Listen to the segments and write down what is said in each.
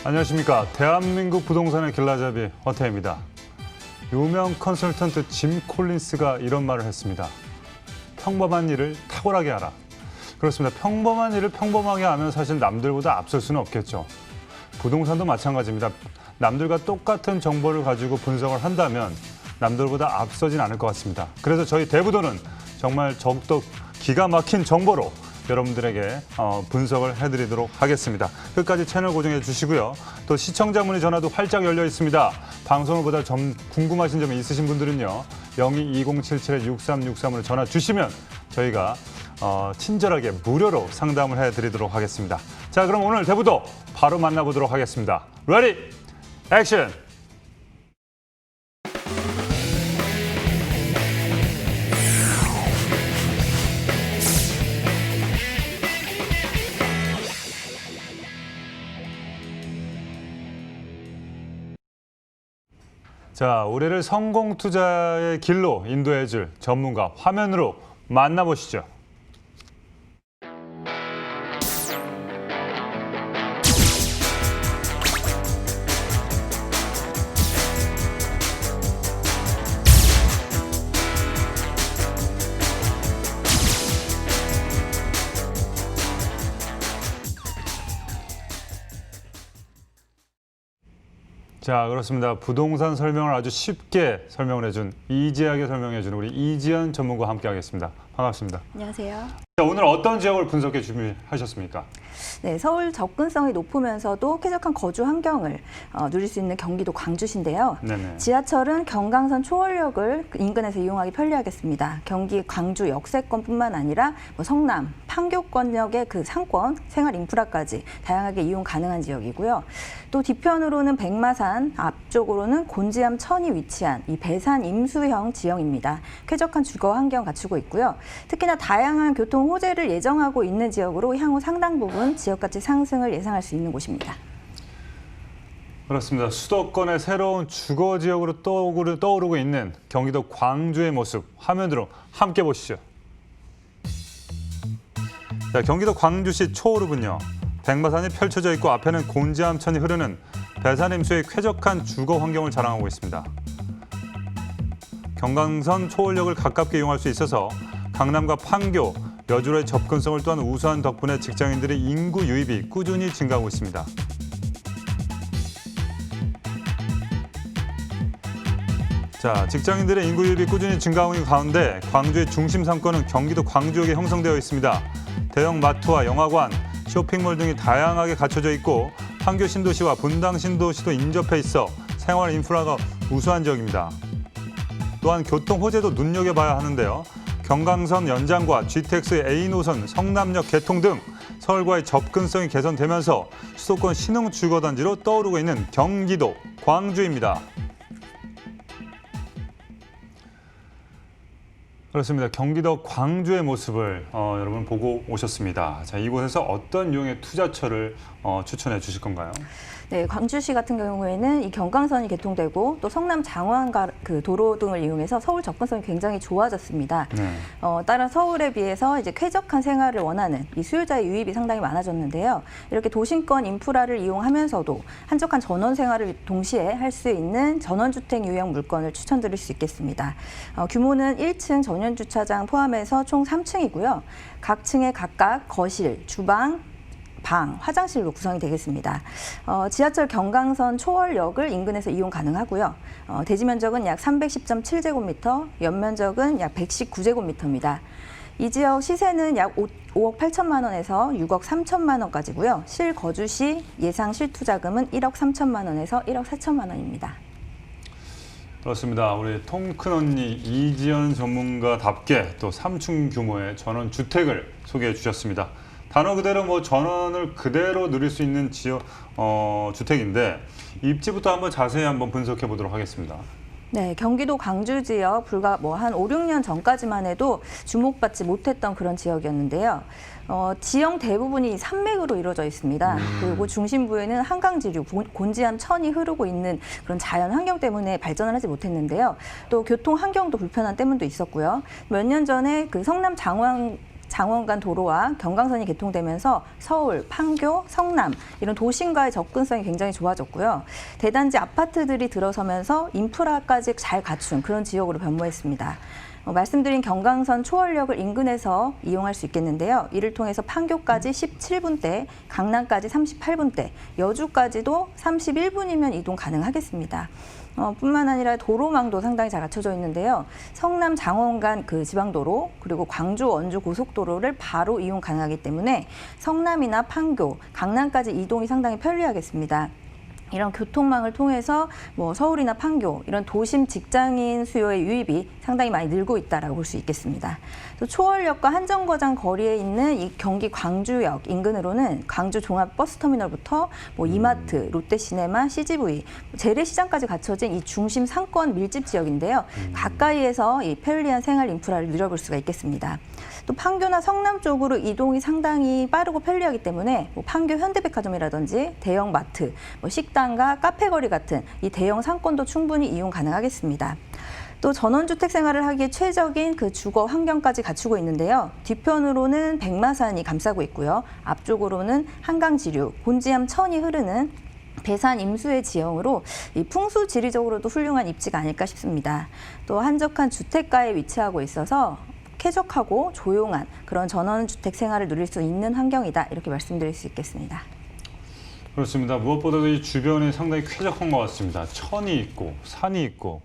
안녕하십니까. 대한민국 부동산의 길라잡이 허태입니다. 유명 컨설턴트 짐 콜린스가 이런 말을 했습니다. 평범한 일을 탁월하게 하라. 그렇습니다. 평범한 일을 평범하게 하면 사실 남들보다 앞설 수는 없겠죠. 부동산도 마찬가지입니다. 남들과 똑같은 정보를 가지고 분석을 한다면 남들보다 앞서진 않을 것 같습니다. 그래서 저희 대부도는 정말 더욱더 기가 막힌 정보로 여러분들에게 분석을 해드리도록 하겠습니다. 끝까지 채널 고정해 주시고요. 또 시청자 문의 전화도 활짝 열려 있습니다. 방송을 보다 궁금하신 점이 있으신 분들은요. 02-2077-6363으로 전화 주시면 저희가 친절하게 무료로 상담을 해드리도록 하겠습니다. 자, 그럼 오늘 대부도 바로 만나보도록 하겠습니다. 레디, 액션! 자, 올해를 성공 투자의 길로 인도해줄 전문가 화면으로 만나보시죠. 자, 그렇습니다. 부동산 설명을 아주 쉽게 설명을 해준 이지하게 설명해준 우리 이지연 전문가와 함께하겠습니다. 반갑습니다. 안녕하세요. 자, 오늘 어떤 지역을 분석해 준비하셨습니까? 네, 서울 접근성이 높으면서도 쾌적한 거주 환경을 누릴 수 있는 경기도 광주시인데요. 네네. 지하철은 경강선 초월역을 인근에서 이용하기 편리하겠습니다. 경기 광주 역세권뿐만 아니라 성남, 판교권역의 그 상권, 생활 인프라까지 다양하게 이용 가능한 지역이고요. 또 뒤편으로는 백마산, 앞쪽으로는 곤지암 천이 위치한 이 배산 임수형 지형입니다. 쾌적한 주거 환경 갖추고 있고요. 특히나 다양한 교통 호재를 예정하고 있는 지역으로 향후 상당 부분 지역 가치 상승을 예상할 수 있는 곳입니다. 그렇습니다. 수도권의 새로운 주거 지역으로 떠오르고 있는 경기도 광주의 모습 화면으로 함께 보시죠. 자, 경기도 광주시 초호읍은요. 백마산이 펼쳐져 있고 앞에는 곤지암천이 흐르는 배산임수의 쾌적한 주거 환경을 자랑하고 있습니다. 경강선 초월역을 가깝게 이용할 수 있어서 강남과 판교, 여주로의 접근성을 또한 우수한 덕분에 직장인들의 인구 유입이 꾸준히 증가하고 있습니다. 자, 직장인들의 인구 유입이 꾸준히 증가하고 있는 가운데 광주의 중심 상권은 경기도 광주역에 형성되어 있습니다. 대형 마트와 영화관, 쇼핑몰 등이 다양하게 갖춰져 있고 판교 신도시와 분당 신도시도 인접해 있어 생활 인프라가 우수한 지역입니다. 또한 교통 호재도 눈여겨봐야 하는데요. 경강선 연장과 GTX A 노선, 성남역 개통 등 서울과의 접근성이 개선되면서 수도권 신흥 주거단지로 떠오르고 있는 경기도 광주입니다. 그렇습니다. 경기도 광주의 모습을 여러분 보고 오셨습니다. 자, 이곳에서 어떤 유형의 투자처를 추천해 주실 건가요? 네, 광주시 같은 경우에는 이 경강선이 개통되고 또 성남 장원 그 도로 등을 이용해서 서울 접근성이 굉장히 좋아졌습니다. 네. 따라 서울에 비해서 이제 쾌적한 생활을 원하는 이 수요자의 유입이 상당히 많아졌는데요. 이렇게 도심권 인프라를 이용하면서도 한적한 전원 생활을 동시에 할 수 있는 전원주택 유형 물건을 추천드릴 수 있겠습니다. 규모는 1층 전용 주차장 포함해서 총 3층이고요. 각 층에 각각 거실, 주방, 방, 화장실로 구성이 되겠습니다. 지하철 경강선 초월역을 인근에서 이용 가능하고요. 대지 면적은 약 310.7제곱미터, 연면적은 약 119제곱미터입니다. 이 지역 시세는 약 5억 8천만 원에서 6억 3천만 원까지고요. 실거주 시 예상 실투자금은 1억 3천만 원에서 1억 4천만 원입니다. 그렇습니다. 우리 통 큰 언니 이지연 전문가답게 또 3층 규모의 전원 주택을 소개해 주셨습니다. 단어 그대로 전원을 그대로 누릴 수 있는 지역 주택인데 입지부터 한번 자세히 한번 분석해 보도록 하겠습니다. 네, 경기도 광주 지역 불과 한 5, 6년 전까지만 해도 주목받지 못했던 그런 지역이었는데요. 지형 대부분이 산맥으로 이루어져 있습니다. 그리고 중심부에는 한강지류, 곤지암 천이 흐르고 있는 그런 자연 환경 때문에 발전을 하지 못했는데요. 또 교통 환경도 불편한 때문도 있었고요. 몇 년 전에 그 성남 장원 장원 간 도로와 경강선이 개통되면서 서울, 판교, 성남 이런 도심과의 접근성이 굉장히 좋아졌고요. 대단지 아파트들이 들어서면서 인프라까지 잘 갖춘 그런 지역으로 변모했습니다. 말씀드린 경강선 초월역을 인근에서 이용할 수 있겠는데요. 이를 통해서 판교까지 17분대, 강남까지 38분대, 여주까지도 31분이면 이동 가능하겠습니다. 뿐만 아니라 도로망도 상당히 잘 갖춰져 있는데요. 성남 장원 간 그 지방도로 그리고 광주 원주 고속도로를 바로 이용 가능하기 때문에 성남이나 판교, 강남까지 이동이 상당히 편리하겠습니다. 이런 교통망을 통해서 서울이나 판교 이런 도심 직장인 수요의 유입이 상당히 많이 늘고 있다라고 볼 수 있겠습니다. 또 초월역과 한정거장 거리에 있는 이 경기 광주역 인근으로는 광주 종합버스터미널부터 이마트, 롯데시네마, CGV, 재래시장까지 갖춰진 이 중심 상권 밀집 지역인데요. 가까이에서 이 편리한 생활 인프라를 누려볼 수가 있겠습니다. 또 판교나 성남 쪽으로 이동이 상당히 빠르고 편리하기 때문에 판교 현대백화점이라든지 대형 마트, 식당과 카페거리 같은 이 대형 상권도 충분히 이용 가능하겠습니다. 또 전원주택 생활을 하기에 최적인 그 주거 환경까지 갖추고 있는데요. 뒤편으로는 백마산이 감싸고 있고요. 앞쪽으로는 한강 지류, 곤지암 천이 흐르는 배산 임수의 지형으로 이 풍수 지리적으로도 훌륭한 입지가 아닐까 싶습니다. 또 한적한 주택가에 위치하고 있어서 쾌적하고 조용한 그런 전원주택 생활을 누릴 수 있는 환경이다. 이렇게 말씀드릴 수 있겠습니다. 그렇습니다. 무엇보다도 이 주변이 상당히 쾌적한 것 같습니다. 천이 있고 산이 있고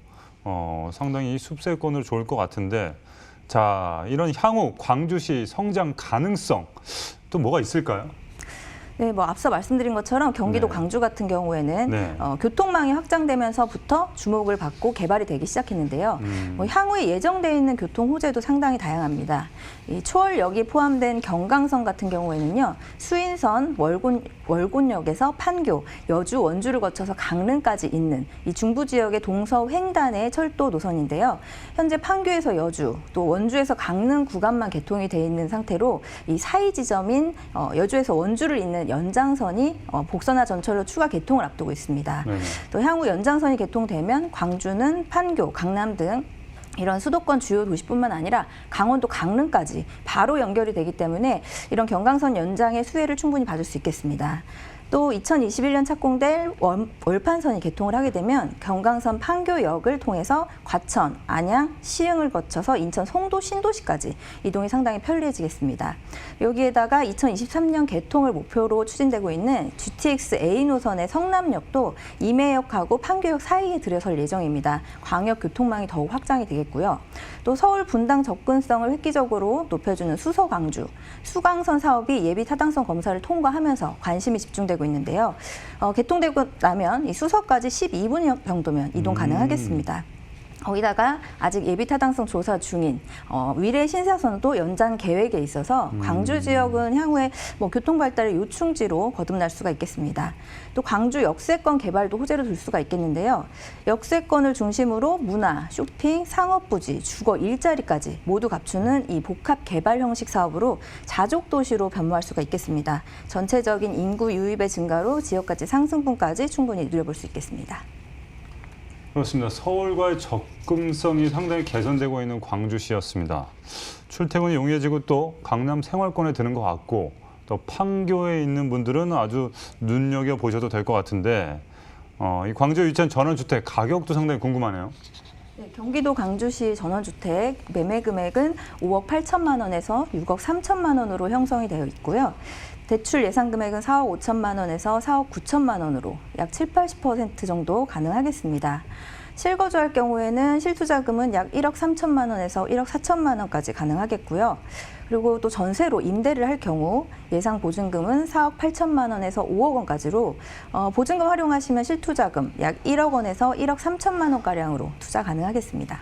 상당히 숲세권으로 좋을 것 같은데 자, 이런 향후 광주시 성장 가능성 또 뭐가 있을까요? 네, 앞서 말씀드린 것처럼 경기도 네. 광주 같은 경우에는 네. 교통망이 확장되면서부터 주목을 받고 개발이 되기 시작했는데요. 향후에 예정돼 있는 교통 호재도 상당히 다양합니다. 이 초월역이 포함된 경강선 같은 경우에는요, 수인선 월곤역에서 판교, 여주, 원주를 거쳐서 강릉까지 있는 이 중부 지역의 동서 횡단의 철도 노선인데요. 현재 판교에서 여주, 또 원주에서 강릉 구간만 개통이 돼 있는 상태로 이 사이 지점인 여주에서 원주를 잇는 연장선이 복선화 전철로 추가 개통을 앞두고 있습니다. 네. 또 향후 연장선이 개통되면 광주는 판교, 강남 등 이런 수도권 주요 도시뿐만 아니라 강원도 강릉까지 바로 연결이 되기 때문에 이런 경강선 연장의 수혜를 충분히 받을 수 있겠습니다. 또 2021년 착공될 월판선이 개통을 하게 되면 경강선 판교역을 통해서 과천, 안양, 시흥을 거쳐서 인천 송도, 신도시까지 이동이 상당히 편리해지겠습니다. 여기에다가 2023년 개통을 목표로 추진되고 있는 GTX A 노선의 성남역도 임해역하고 판교역 사이에 들어설 예정입니다. 광역 교통망이 더욱 확장이 되겠고요. 또 서울 분당 접근성을 획기적으로 높여주는 수서광주, 수강선 사업이 예비 타당성 검사를 통과하면서 관심이 집중되고 있는데요. 개통되고 나면 이 수서까지 12분 정도면 이동 가능하겠습니다. 거기다가 아직 예비 타당성 조사 중인 위례 신사선도 연장 계획에 있어서 광주 지역은 향후에 교통 발달의 요충지로 거듭날 수가 있겠습니다. 또 광주 역세권 개발도 호재로 둘 수가 있겠는데요. 역세권을 중심으로 문화, 쇼핑, 상업부지, 주거, 일자리까지 모두 갖추는 이 복합 개발 형식 사업으로 자족 도시로 변모할 수가 있겠습니다. 전체적인 인구 유입의 증가로 지역가치 상승분까지 충분히 누려볼 수 있겠습니다. 그렇습니다. 서울과의 접근성이 상당히 개선되고 있는 광주시였습니다. 출퇴근이 용이해지고 또 강남 생활권에 드는 것 같고 또 판교에 있는 분들은 아주 눈여겨보셔도 될 것 같은데 이 광주에 위치한 전원주택 가격도 상당히 궁금하네요. 네, 경기도 광주시 전원주택 매매 금액은 5억 8천만 원에서 6억 3천만 원으로 형성이 되어 있고요. 대출 예상 금액은 4억 5천만 원에서 4억 9천만 원으로 약 70~80% 정도 가능하겠습니다. 실거주할 경우에는 실투자금은 약 1억 3천만 원에서 1억 4천만 원까지 가능하겠고요. 그리고 또 전세로 임대를 할 경우 예상 보증금은 4억 8천만 원에서 5억 원까지로 보증금 활용하시면 실투자금 약 1억 원에서 1억 3천만 원가량으로 투자 가능하겠습니다.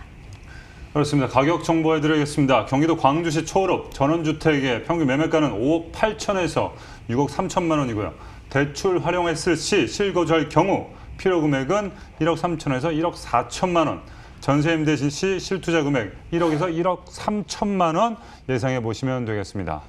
그렇습니다. 가격 정보해드리겠습니다. 경기도 광주시 초월읍 전원주택의 평균 매매가는 5억 8천에서 6억 3천만 원이고요. 대출 활용했을 시 실거주할 경우 필요 금액은 1억 3천에서 1억 4천만 원. 전세 임대신 시 실투자 금액 1억에서 1억 3천만 원 예상해 보시면 되겠습니다.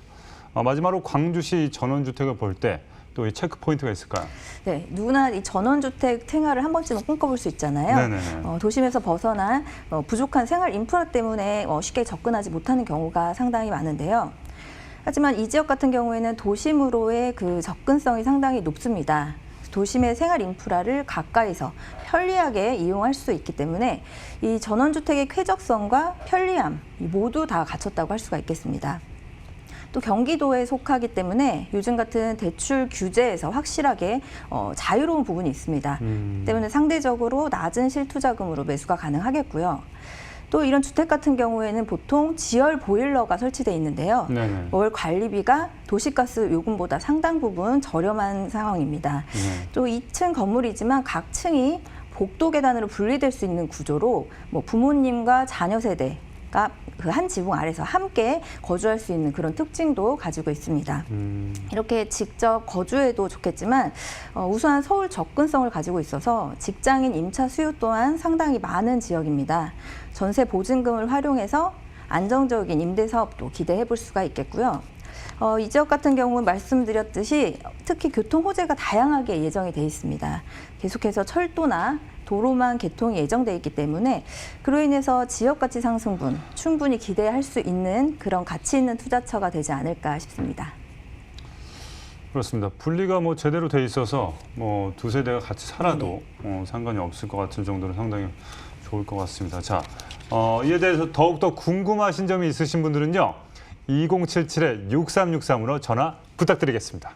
마지막으로 광주시 전원주택을 볼 때 또 이 체크 포인트가 있을까요? 네, 누구나 이 전원주택 생활을 한 번쯤은 꿈꿔볼 수 있잖아요. 도심에서 벗어난 부족한 생활 인프라 때문에 쉽게 접근하지 못하는 경우가 상당히 많은데요. 하지만 이 지역 같은 경우에는 도심으로의 그 접근성이 상당히 높습니다. 도심의 생활 인프라를 가까이서 편리하게 이용할 수 있기 때문에 이 전원주택의 쾌적성과 편리함 모두 다 갖췄다고 할 수가 있겠습니다. 또 경기도에 속하기 때문에 요즘 같은 대출 규제에서 확실하게 자유로운 부분이 있습니다. 때문에 상대적으로 낮은 실투자금으로 매수가 가능하겠고요. 또 이런 주택 같은 경우에는 보통 지열 보일러가 설치되어 있는데요. 네네. 월 관리비가 도시가스 요금보다 상당 부분 저렴한 상황입니다. 또 2층 건물이지만 각 층이 복도 계단으로 분리될 수 있는 구조로 뭐 부모님과 자녀 세대가 그 한 지붕 아래서 함께 거주할 수 있는 그런 특징도 가지고 있습니다. 이렇게 직접 거주해도 좋겠지만 우수한 서울 접근성을 가지고 있어서 직장인 임차 수요 또한 상당히 많은 지역입니다. 전세 보증금을 활용해서 안정적인 임대 사업도 기대해 볼 수가 있겠고요. 이 지역 같은 경우는 말씀드렸듯이 특히 교통 호재가 다양하게 예정이 돼 있습니다. 계속해서 철도나 도로만 개통이 예정돼 있기 때문에 그로 인해서 지역 가치 상승분 충분히 기대할 수 있는 그런 가치 있는 투자처가 되지 않을까 싶습니다. 그렇습니다. 분리가 뭐 제대로 돼 있어서 뭐 두 세대가 같이 살아도 상관이 없을 것 같은 정도로 상당히 좋을 것 같습니다. 자, 이에 대해서 더욱더 궁금하신 점이 있으신 분들은요. 2077-6363으로 전화 부탁드리겠습니다.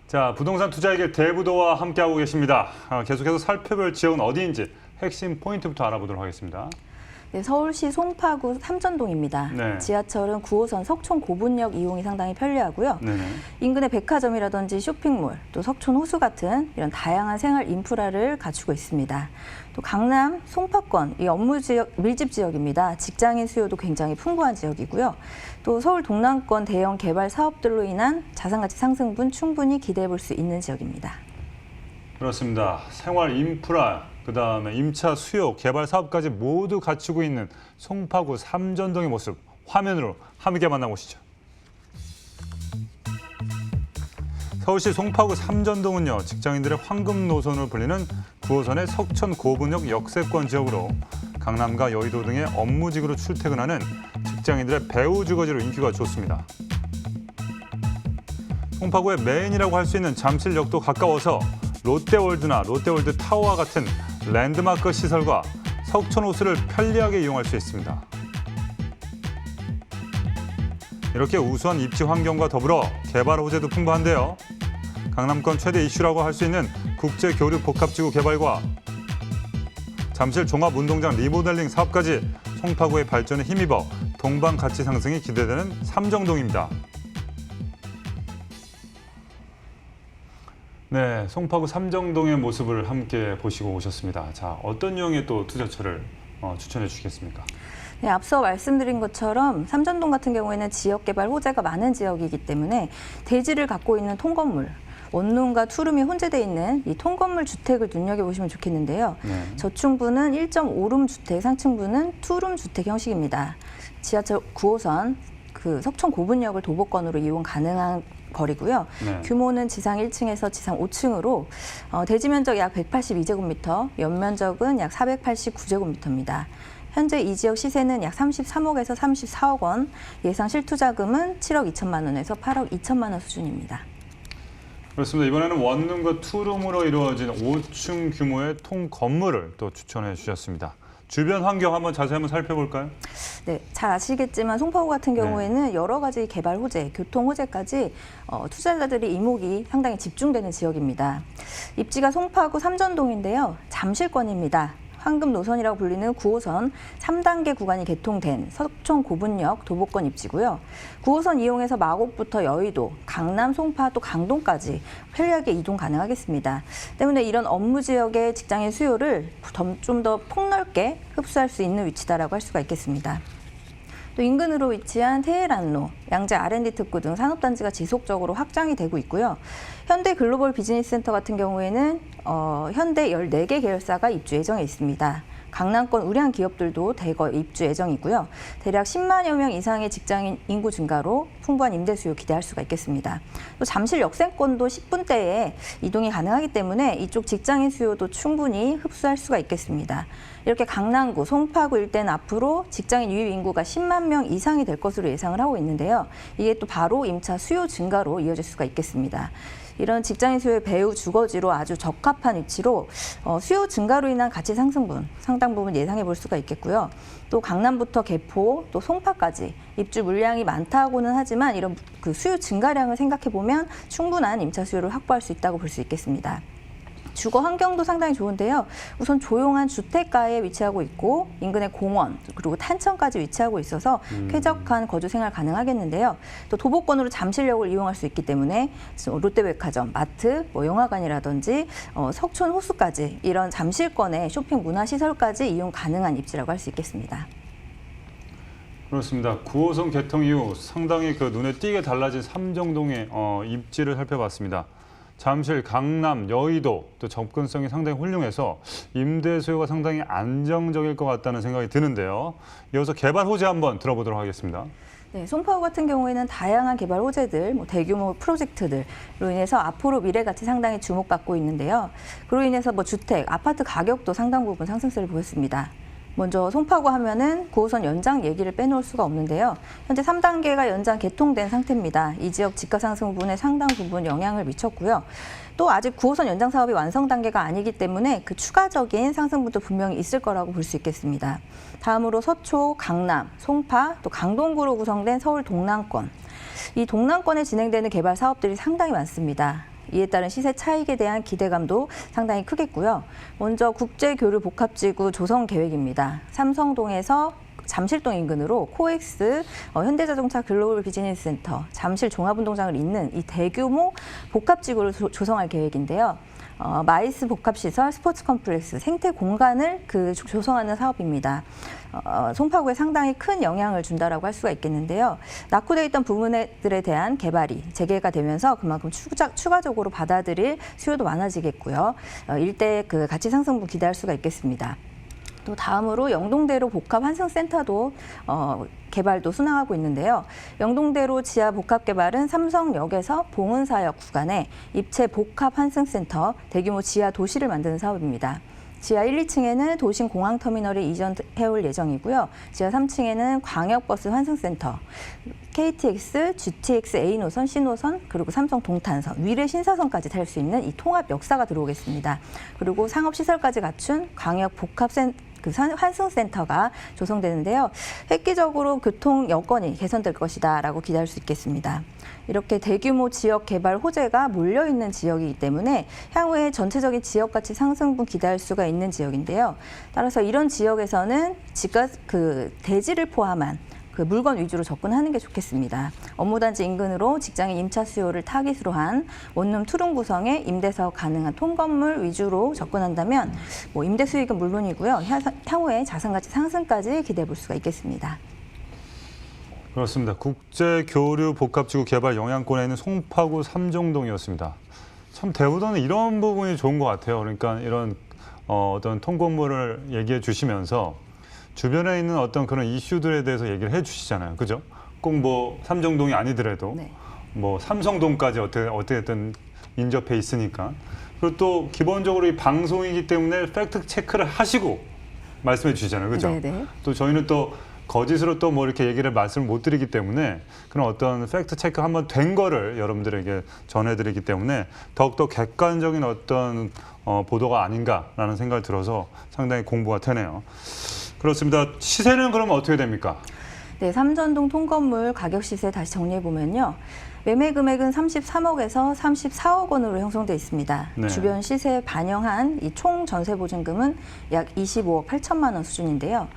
자, 부동산 투자 해결 대부도와 함께하고 계십니다. 계속해서 살펴볼 지역은 어디인지 핵심 포인트부터 알아보도록 하겠습니다. 네, 서울시 송파구 삼전동입니다. 네. 지하철은 9호선 석촌 고분역 이용이 상당히 편리하고요. 네네. 인근의 백화점이라든지 쇼핑몰, 또 석촌 호수 같은 이런 다양한 생활 인프라를 갖추고 있습니다. 또 강남 송파권, 이 업무 지역, 밀집 지역입니다. 직장인 수요도 굉장히 풍부한 지역이고요. 또 서울 동남권 대형 개발 사업들로 인한 자산가치 상승분 충분히 기대해 볼 수 있는 지역입니다. 그렇습니다. 생활 인프라, 그다음에 임차 수요, 개발 사업까지 모두 갖추고 있는 송파구 삼전동의 모습 화면으로 함께 만나보시죠. 서울시 송파구 삼전동은요, 직장인들의 황금 노선으로 불리는 9호선의 석천 고분역 역세권 지역으로 강남과 여의도 등의 업무직으로 출퇴근하는 직장인들의 배후 주거지로 인기가 좋습니다. 송파구의 메인이라고 할 수 있는 잠실역도 가까워서 롯데월드나 롯데월드 타워와 같은 랜드마크 시설과 석촌 호수를 편리하게 이용할 수 있습니다. 이렇게 우수한 입지 환경과 더불어 개발 호재도 풍부한데요. 강남권 최대 이슈라고 할 수 있는 국제 교류 복합지구 개발과 잠실 종합운동장 리모델링 사업까지 송파구의 발전에 힘입어 동반 가치 상승이 기대되는 삼정동입니다. 네, 송파구 삼정동의 모습을 함께 보시고 오셨습니다. 자, 어떤 유형의 또 투자처를 추천해 주시겠습니까? 네, 앞서 말씀드린 것처럼 삼전동 같은 경우에는 지역개발 호재가 많은 지역이기 때문에 대지를 갖고 있는 통건물, 원룸과 투룸이 혼재되어 있는 이 통건물 주택을 눈여겨보시면 좋겠는데요. 네. 저층부는 1.5룸 주택, 상층부는 투룸 주택 형식입니다. 지하철 9호선 그 석촌 고분역을 도보권으로 이용 가능한 거리고요. 네. 규모는 지상 1층에서 지상 5층으로 대지 면적 약 182제곱미터, 연면적은 약 489제곱미터입니다. 현재 이 지역 시세는 약 33억에서 34억 원, 예상 실투자금은 7억 2천만 원에서 8억 2천만 원 수준입니다. 그렇습니다. 이번에는 원룸과 투룸으로 이루어진 5층 규모의 통건물을 또 추천해 주셨습니다. 주변 환경 자세히 살펴볼까요? 네, 잘 아시겠지만 송파구 같은 경우에는 여러 가지 개발 호재, 교통 호재까지 투자자들의 이목이 상당히 집중되는 지역입니다. 입지가 송파구 삼전동인데요. 잠실권입니다. 황금 노선이라고 불리는 9호선 3단계 구간이 개통된 석촌 고분역 도보권 입지고요. 9호선 이용해서 마곡부터 여의도, 강남, 송파 또 강동까지 편리하게 이동 가능하겠습니다. 때문에 이런 업무 지역의 직장인 수요를 좀 더 폭넓게 흡수할 수 있는 위치다라고 할 수가 있겠습니다. 또 인근으로 위치한 테헤란로, 양재 R&D 특구 등 산업단지가 지속적으로 확장이 되고 있고요. 현대 글로벌 비즈니스 센터 같은 경우에는 현대 14개 계열사가 입주 예정에 있습니다. 강남권 우량 기업들도 대거 입주 예정이고요. 대략 10만여 명 이상의 직장인 인구 증가로 풍부한 임대 수요 기대할 수가 있겠습니다. 또 잠실 역세권도 10분대에 이동이 가능하기 때문에 이쪽 직장인 수요도 충분히 흡수할 수가 있겠습니다. 이렇게 강남구, 송파구 일대는 앞으로 직장인 유입 인구가 10만 명 이상이 될 것으로 예상을 하고 있는데요. 이게 또 바로 임차 수요 증가로 이어질 수가 있겠습니다. 이런 직장인 수요의 배후 주거지로 아주 적합한 위치로 수요 증가로 인한 가치 상승분 상당 부분 예상해 볼 수가 있겠고요. 또 강남부터 개포, 또 송파까지 입주 물량이 많다고는 하지만 이런 그 수요 증가량을 생각해 보면 충분한 임차 수요를 확보할 수 있다고 볼 수 있겠습니다. 주거 환경도 상당히 좋은데요. 우선 조용한 주택가에 위치하고 있고 인근에 공원 그리고 탄천까지 위치하고 있어서 쾌적한 거주 생활 가능하겠는데요. 또 도보권으로 잠실역을 이용할 수 있기 때문에 롯데백화점, 마트, 영화관이라든지 석촌 호수까지 이런 잠실권의 쇼핑 문화시설까지 이용 가능한 입지라고 할 수 있겠습니다. 그렇습니다. 9호선 개통 이후 상당히 그 눈에 띄게 달라진 삼정동의 입지를 살펴봤습니다. 잠실, 강남, 여의도 또 접근성이 상당히 훌륭해서 임대 수요가 상당히 안정적일 것 같다는 생각이 드는데요. 이어서 개발 호재 한번 들어보도록 하겠습니다. 네, 송파구 같은 경우에는 다양한 개발 호재들, 대규모 프로젝트들로 인해서 앞으로 미래 가치 상당히 주목받고 있는데요. 그로 인해서 주택, 아파트 가격도 상당 부분 상승세를 보였습니다. 먼저 송파구 하면은 9호선 연장 얘기를 빼놓을 수가 없는데요. 현재 3단계가 연장 개통된 상태입니다. 이 지역 집가 상승 부분에 상당 부분 영향을 미쳤고요. 또 아직 9호선 연장 사업이 완성 단계가 아니기 때문에 그 추가적인 상승분도 분명히 있을 거라고 볼 수 있겠습니다. 다음으로 서초, 강남, 송파, 또 강동구로 구성된 서울 동남권. 이 동남권에 진행되는 개발 사업들이 상당히 많습니다. 이에 따른 시세 차익에 대한 기대감도 상당히 크겠고요. 먼저 국제교류복합지구 조성 계획입니다. 삼성동에서 잠실동 인근으로 코엑스, 현대자동차 글로벌 비즈니스 센터, 잠실 종합운동장을 잇는 이 대규모 복합지구를 조성할 계획인데요. 마이스 복합시설, 스포츠 컴플렉스, 생태 공간을 조성하는 사업입니다. 송파구에 상당히 큰 영향을 준다라고 할 수가 있겠는데요. 낙후되어 있던 부분들에 대한 개발이 재개가 되면서 그만큼 추가적으로 받아들일 수요도 많아지겠고요. 일대 그 가치 상승분 기대할 수가 있겠습니다. 또 다음으로 영동대로 복합 환승센터도 개발도 순항하고 있는데요. 영동대로 지하 복합 개발은 삼성역에서 봉은사역 구간에 입체 복합 환승센터 대규모 지하 도시를 만드는 사업입니다. 지하 1, 2층에는 도심 공항터미널을 이전해올 예정이고요. 지하 3층에는 광역버스 환승센터, KTX, GTX A노선, C노선, 그리고 삼성 동탄선, 위례 신사선까지 탈 수 있는 이 통합 역사가 들어오겠습니다. 그리고 상업시설까지 갖춘 광역 복합 환승센터가 조성되는데요. 획기적으로 교통 여건이 개선될 것이다라고 기대할 수 있겠습니다. 이렇게 대규모 지역 개발 호재가 몰려있는 지역이기 때문에 향후에 전체적인 지역 가치 상승분 기대할 수가 있는 지역인데요. 따라서 이런 지역에서는 대지를 포함한 물건 위주로 접근하는 게 좋겠습니다. 업무단지 인근으로 직장인 임차 수요를 타깃으로 한 원룸 투룸 구성의 임대사업 가능한 통건물 위주로 접근한다면 임대 수익은 물론이고요. 향후에 자산가치 상승까지 기대해 볼 수가 있겠습니다. 그렇습니다. 국제교류 복합지구 개발 영향권에 있는 송파구 삼정동이었습니다. 참 대우도는 이런 부분이 좋은 것 같아요. 그러니까 이런 어떤 통건물을 얘기해 주시면서 주변에 있는 어떤 그런 이슈들에 대해서 얘기를 해주시잖아요, 그죠? 꼭 삼정동이 아니더라도 네. 삼성동까지 어떻게든 인접해 있으니까. 그리고 또 기본적으로 이 방송이기 때문에 팩트 체크를 하시고 말씀해 주시잖아요, 그죠? 네네. 또 저희는 또 거짓으로 또 이렇게 얘기를 말씀을 못 드리기 때문에 그런 어떤 팩트 체크 한번 된 거를 여러분들에게 전해드리기 때문에 더욱더 객관적인 어떤 보도가 아닌가라는 생각이 들어서 상당히 공부가 되네요. 그렇습니다. 시세는 그럼 어떻게 됩니까? 네, 삼전동 통건물 가격 시세 다시 정리해 보면요. 매매 금액은 33억에서 34억 원으로 형성돼 있습니다. 네. 주변 시세에 반영한 이 총 전세 보증금은 약 25억 8천만 원 수준인데요.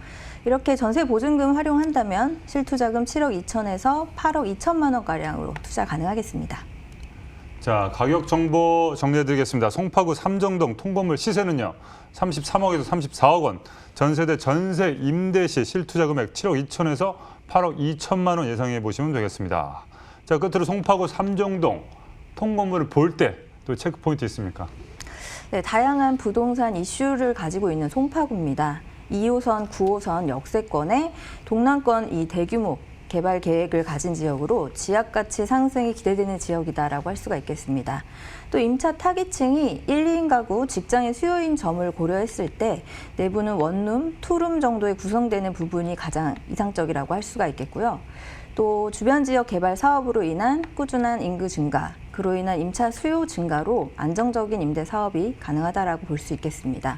이렇게 전세 보증금 활용한다면 실투자금 7억 2천에서 8억 2천만 원가량으로 투자 가능하겠습니다. 자, 가격 정보 정리해드리겠습니다. 송파구 삼정동 통건물 시세는요. 33억에서 34억 원, 전세대 전세 임대 시 실투자 금액 7억 2천에서 8억 2천만 원 예상해 보시면 되겠습니다. 자, 끝으로 송파구 삼정동 통건물을 볼 때 또 체크 포인트 있습니까? 네, 다양한 부동산 이슈를 가지고 있는 송파구입니다. 2호선, 9호선 역세권에 동남권 이 대규모 개발 계획을 가진 지역으로 지역 가치 상승이 기대되는 지역이다라고 할 수가 있겠습니다. 또 임차 타깃층이 1, 2인 가구, 직장인 수요인 점을 고려했을 때 내부는 원룸, 투룸 정도에 구성되는 부분이 가장 이상적이라고 할 수가 있겠고요. 또 주변 지역 개발 사업으로 인한 꾸준한 인구 증가, 그로 인한 임차 수요 증가로 안정적인 임대 사업이 가능하다라고 볼 수 있겠습니다.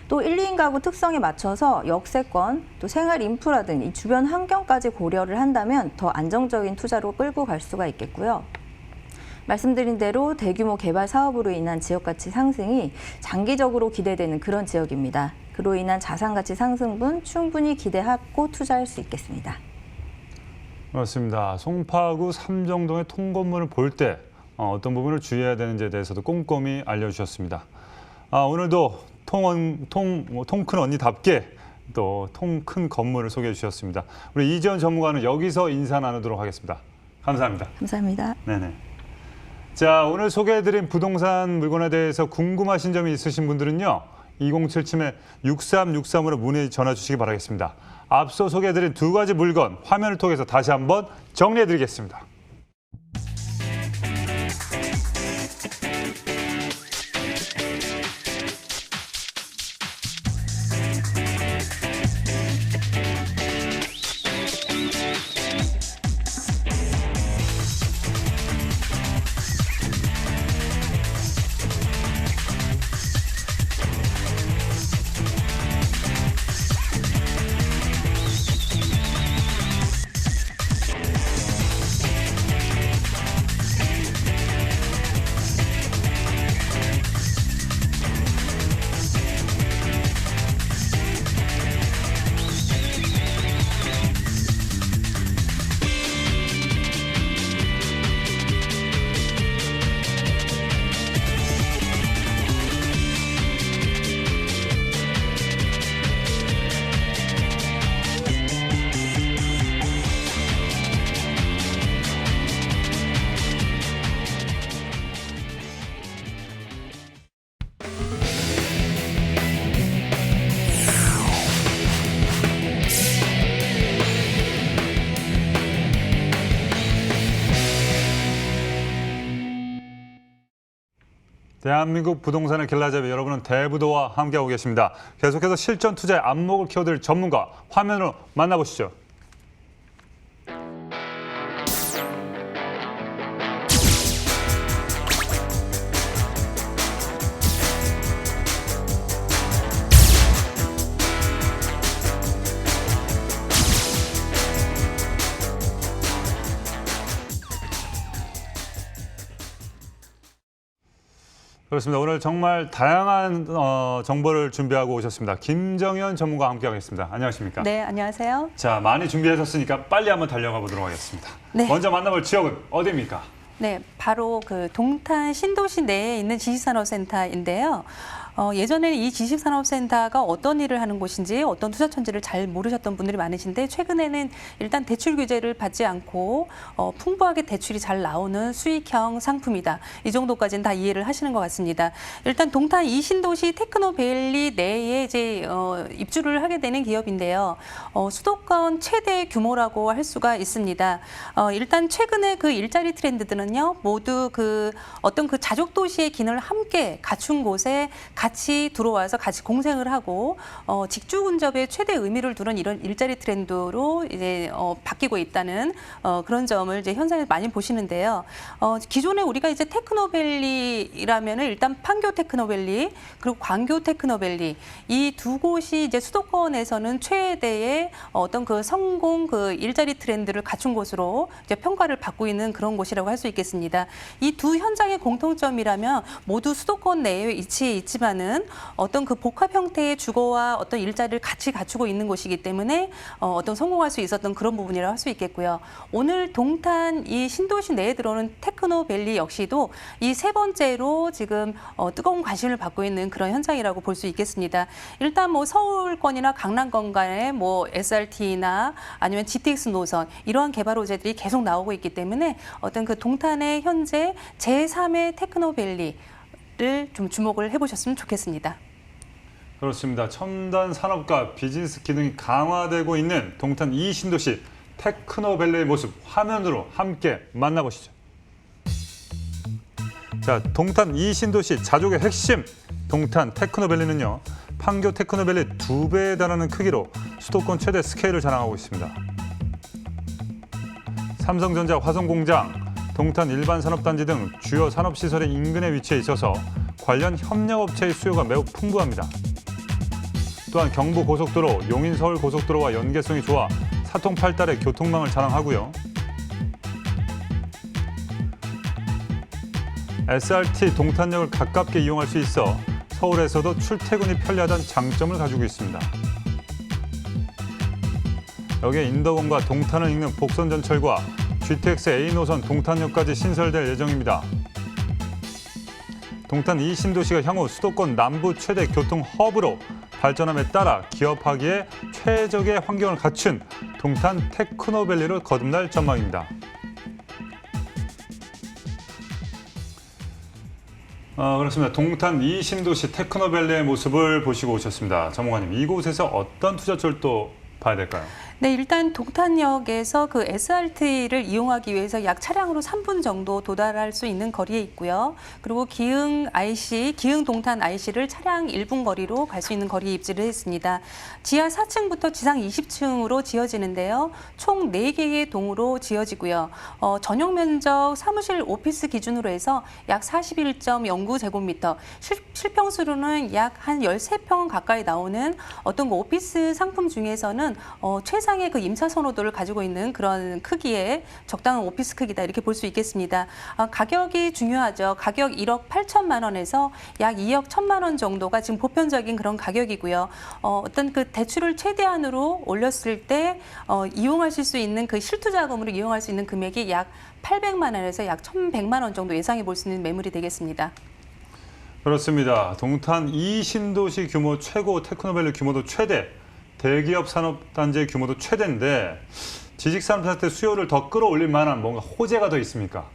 또 1, 2인 가구 특성에 맞춰서 역세권, 또 생활 인프라 등 이 주변 환경까지 고려를 한다면 더 안정적인 투자로 끌고 갈 수가 있겠고요. 말씀드린 대로 대규모 개발 사업으로 인한 지역 가치 상승이 장기적으로 기대되는 그런 지역입니다. 그로 인한 자산 가치 상승분 충분히 기대하고 투자할 수 있겠습니다. 그렇습니다. 송파구 삼정동의 통건물을 볼 때 어떤 부분을 주의해야 되는지에 대해서도 꼼꼼히 알려주셨습니다. 오늘도 통 큰 언니답게 또 통 큰 건물을 소개해 주셨습니다. 우리 이지연 전문가는 여기서 인사 나누도록 하겠습니다. 감사합니다. 감사합니다. 네네. 자, 오늘 소개해드린 부동산 물건에 대해서 궁금하신 점이 있으신 분들은요. 2077-6363으로 문의 전화 주시기 바라겠습니다. 앞서 소개해드린 두 가지 물건 화면을 통해서 다시 한번 정리해드리겠습니다. 대한민국 부동산의 길라잡이 여러분은 대부도와 함께하고 계십니다. 계속해서 실전 투자의 안목을 키워드릴 전문가 화면으로 만나보시죠. 그렇습니다. 오늘 정말 다양한 정보를 준비하고 오셨습니다. 김정현 전문가와 함께하겠습니다. 안녕하십니까? 네, 안녕하세요. 자, 많이 준비하셨으니까 빨리 한번 달려가 보도록 하겠습니다. 네. 먼저 만나볼 지역은 어디입니까? 네, 바로 그 동탄 신도시 내에 있는 지식산업센터인데요. 예전에는 이 지식산업센터가 어떤 일을 하는 곳인지 어떤 투자처인지를 잘 모르셨던 분들이 많으신데 최근에는 일단 대출 규제를 받지 않고 풍부하게 대출이 잘 나오는 수익형 상품이다. 이 정도까지는 다 이해를 하시는 것 같습니다. 일단 동탄 이 신도시 테크노밸리 내에 이제 입주를 하게 되는 기업인데요. 수도권 최대 규모라고 할 수가 있습니다. 일단 최근에 그 일자리 트렌드들은요, 모두 그 어떤 그 자족 도시의 기능을 함께 갖춘 곳에 같이 들어와서 같이 공생을 하고 직주 근접에 최대 의미를 두는 이런 일자리 트렌드로 이제 바뀌고 있다는 그런 점을 이제 현상에서 많이 보시는데요. 기존에 우리가 이제 테크노밸리라면은 일단 판교 테크노밸리 그리고 광교 테크노밸리 이 두 곳이 이제 수도권에서는 최대의 어떤 그 성공 그 일자리 트렌드를 갖춘 곳으로 이제 평가를 받고 있는 그런 곳이라고 할 수 있겠습니다. 이 두 현장의 공통점이라면 모두 수도권 내에 위치해 있지만 어떤 그 복합 형태의 주거와 어떤 일자리를 같이 갖추고 있는 곳이기 때문에 어떤 성공할 수 있었던 그런 부분이라고 할 수 있겠고요. 오늘 동탄 이 신도시 내에 들어오는 테크노밸리 역시도 이 세 번째로 지금 뜨거운 관심을 받고 있는 그런 현상이라고 볼 수 있겠습니다. 일단 뭐 서울권이나 강남권 간에 뭐 SRT나 아니면 GTX 노선 이러한 개발 호재들이 계속 나오고 있기 때문에 어떤 그 동탄의 현재 제3의 테크노밸리 를 좀 주목을 해보셨으면 좋겠습니다. 그렇습니다. 첨단 산업과 비즈니스 기능이 강화되고 있는 동탄 이 신도시 테크노밸리의 모습 화면으로 함께 만나보시죠. 자, 동탄 이 신도시 자족의 핵심 동탄 테크노밸리는요. 판교 테크노밸리 2배에 달하는 크기로 수도권 최대 스케일을 자랑하고 있습니다. 삼성전자 화성공장, 동탄 일반산업단지 등 주요 산업시설의 인근에 위치해 있어서 관련 협력업체의 수요가 매우 풍부합니다. 또한 경부고속도로, 용인서울고속도로와 연계성이 좋아 사통팔달의 교통망을 자랑하고요. SRT 동탄역을 가깝게 이용할 수 있어 서울에서도 출퇴근이 편리하다는 장점을 가지고 있습니다. 여기에 인덕원과 동탄을 잇는 복선전철과 GTX A 노선 동탄역까지 신설될 예정입니다. 동탄 이 신도시가 향후 수도권 남부 최대 교통 허브로 발전함에 따라 기업하기에 최적의 환경을 갖춘 동탄 테크노밸리로 거듭날 전망입니다. 그렇습니다. 동탄 이 신도시 테크노밸리의 모습을 보시고 오셨습니다. 전문가님, 이곳에서 어떤 투자처를 또 봐야 될까요? 네, 일단 동탄역에서 그 SRT를 이용하기 위해서 약 차량으로 3분 정도 도달할 수 있는 거리에 있고요. 그리고 기흥 동탄 IC를 차량 1분 거리로 갈 수 있는 거리에 입지를 했습니다. 지하 4층부터 지상 20층으로 지어지는데요. 총 4개의 동으로 지어지고요. 전용 면적 사무실 오피스 기준으로 해서 약 41.09제곱미터, 실평수로는 약 한 13평 가까이 나오는 어떤 그 오피스 상품 중에서는 최상의 그 임차 선호도를 가지고 있는 그런 크기의 적당한 오피스 크기다 이렇게 볼 수 있겠습니다. 가격이 중요하죠. 가격 1억 8천만 원에서 약 2억 1천만 원 정도가 지금 보편적인 그런 가격이고요. 어떤 그 대출을 최대한으로 올렸을 때 이용하실 수 있는 그 실투자금으로 이용할 수 있는 금액이 약 800만 원에서 약 1,100만 원 정도 예상해 볼 수 있는 매물이 되겠습니다. 그렇습니다. 동탄 이 신도시 규모 최고, 테크노밸리 규모도 최대, 대기업 산업단지의 규모도 최대인데 지식산업단지 수요를 더 끌어올릴 만한 뭔가 호재가 더 있습니까?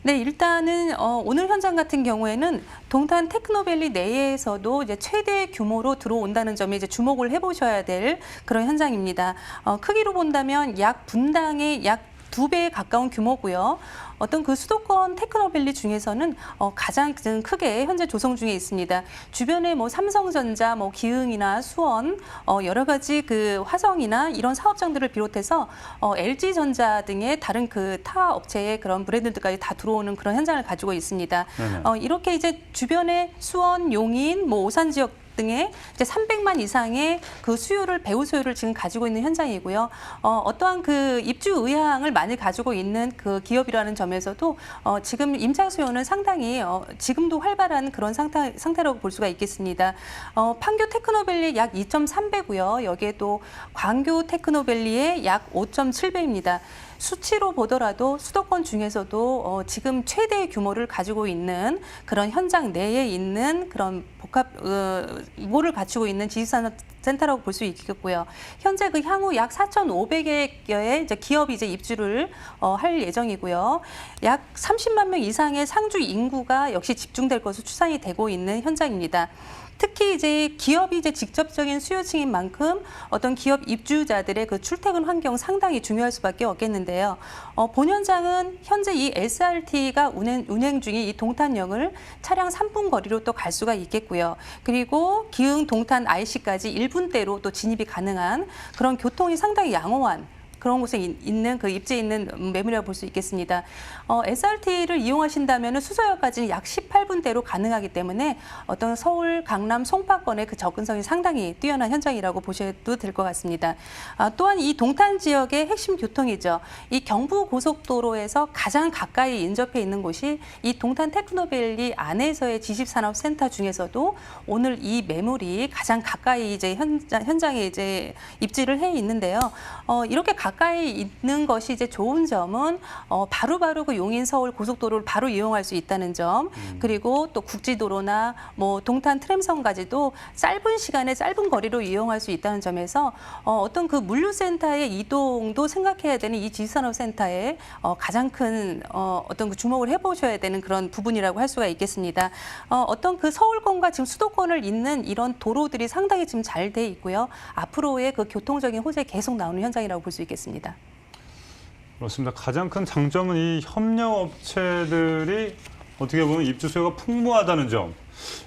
네, 일단은 오늘 현장 같은 경우에는 동탄 테크노밸리 내에서도 이제 최대 규모로 들어온다는 점에 이제 주목을 해보셔야 될 그런 현장입니다. 크기로 본다면 약 분당의 약 2배에 가까운 규모고요. 어떤 그 수도권 테크노밸리 중에서는 가장 크게 현재 조성 중에 있습니다. 주변에 뭐 삼성전자, 뭐 기흥이나 수원, 여러 가지 그 화성이나 이런 사업장들을 비롯해서 LG전자 등의 다른 그 타 업체의 그런 브랜드들까지 다 들어오는 그런 현장을 가지고 있습니다. 이렇게 이제 주변에 수원, 용인, 뭐 오산 지역 등의 이제 300만 이상의 그 배후 수요를 지금 가지고 있는 현장이고요. 어떠한 그 입주 의향을 많이 가지고 있는 그 기업이라는 점에서도 지금 임차 수요는 상당히 지금도 활발한 그런 상태라고 볼 수가 있겠습니다. 판교 테크노밸리 약 2.3배고요. 여기에 또 광교 테크노밸리의 약 5.7배입니다. 수치로 보더라도 수도권 중에서도 지금 최대 규모를 가지고 있는 그런 현장 내에 있는 그런 모를 갖추고 있는 지식산업센터라고 볼 수 있겠고요. 현재 그 향후 약 4,500여의 이제 기업이 이제 입주를 할 예정이고요. 약 30만 명 이상의 상주 인구가 역시 집중될 것으로 추산이 되고 있는 현장입니다. 특히 이제 기업이 이제 직접적인 수요층인 만큼 어떤 기업 입주자들의 그 출퇴근 환경 상당히 중요할 수밖에 없겠는데요. 본 현장은 현재 이 SRT가 운행 중인 이 동탄역을 차량 3분 거리로 또 갈 수가 있겠고요. 그리고 기흥 동탄 IC까지 1분대로 또 진입이 가능한 그런 교통이 상당히 양호한 그런 곳에 있는 그 입지에 있는 매물이라고 볼 수 있겠습니다. SRT를 이용하신다면 수서역까지는 약 18분대로 가능하기 때문에 어떤 서울, 강남, 송파권의 그 접근성이 상당히 뛰어난 현장이라고 보셔도 될 것 같습니다. 또한 이 동탄 지역의 핵심 교통이죠. 이 경부고속도로에서 가장 가까이 인접해 있는 곳이 이 동탄 테크노밸리 안에서의 지식산업센터 중에서도 오늘 이 매물이 가장 가까이 이제 현장에 이제 입지를 해 있는데요. 이렇게 가까이 가까이 있는 것이 이제 좋은 점은 바로바로 그 용인 서울 고속도로를 바로 이용할 수 있다는 점, 그리고 또 국지도로나 뭐 동탄 트램선까지도 짧은 시간에 짧은 거리로 이용할 수 있다는 점에서 어떤 그 물류센터의 이동도 생각해야 되는 이 지식산업센터에 가장 큰 어떤 그 주목을 해보셔야 되는 그런 부분이라고 할 수가 있겠습니다. 어떤 그 서울권과 지금 수도권을 잇는 이런 도로들이 상당히 지금 잘 돼 있고요. 앞으로의 그 교통적인 호재 계속 나오는 현장이라고 볼 수 있겠습니다. 그렇습니다. 가장 큰 장점은 이 협력업체들이 어떻게 보면 입주 수요가 풍부하다는 점,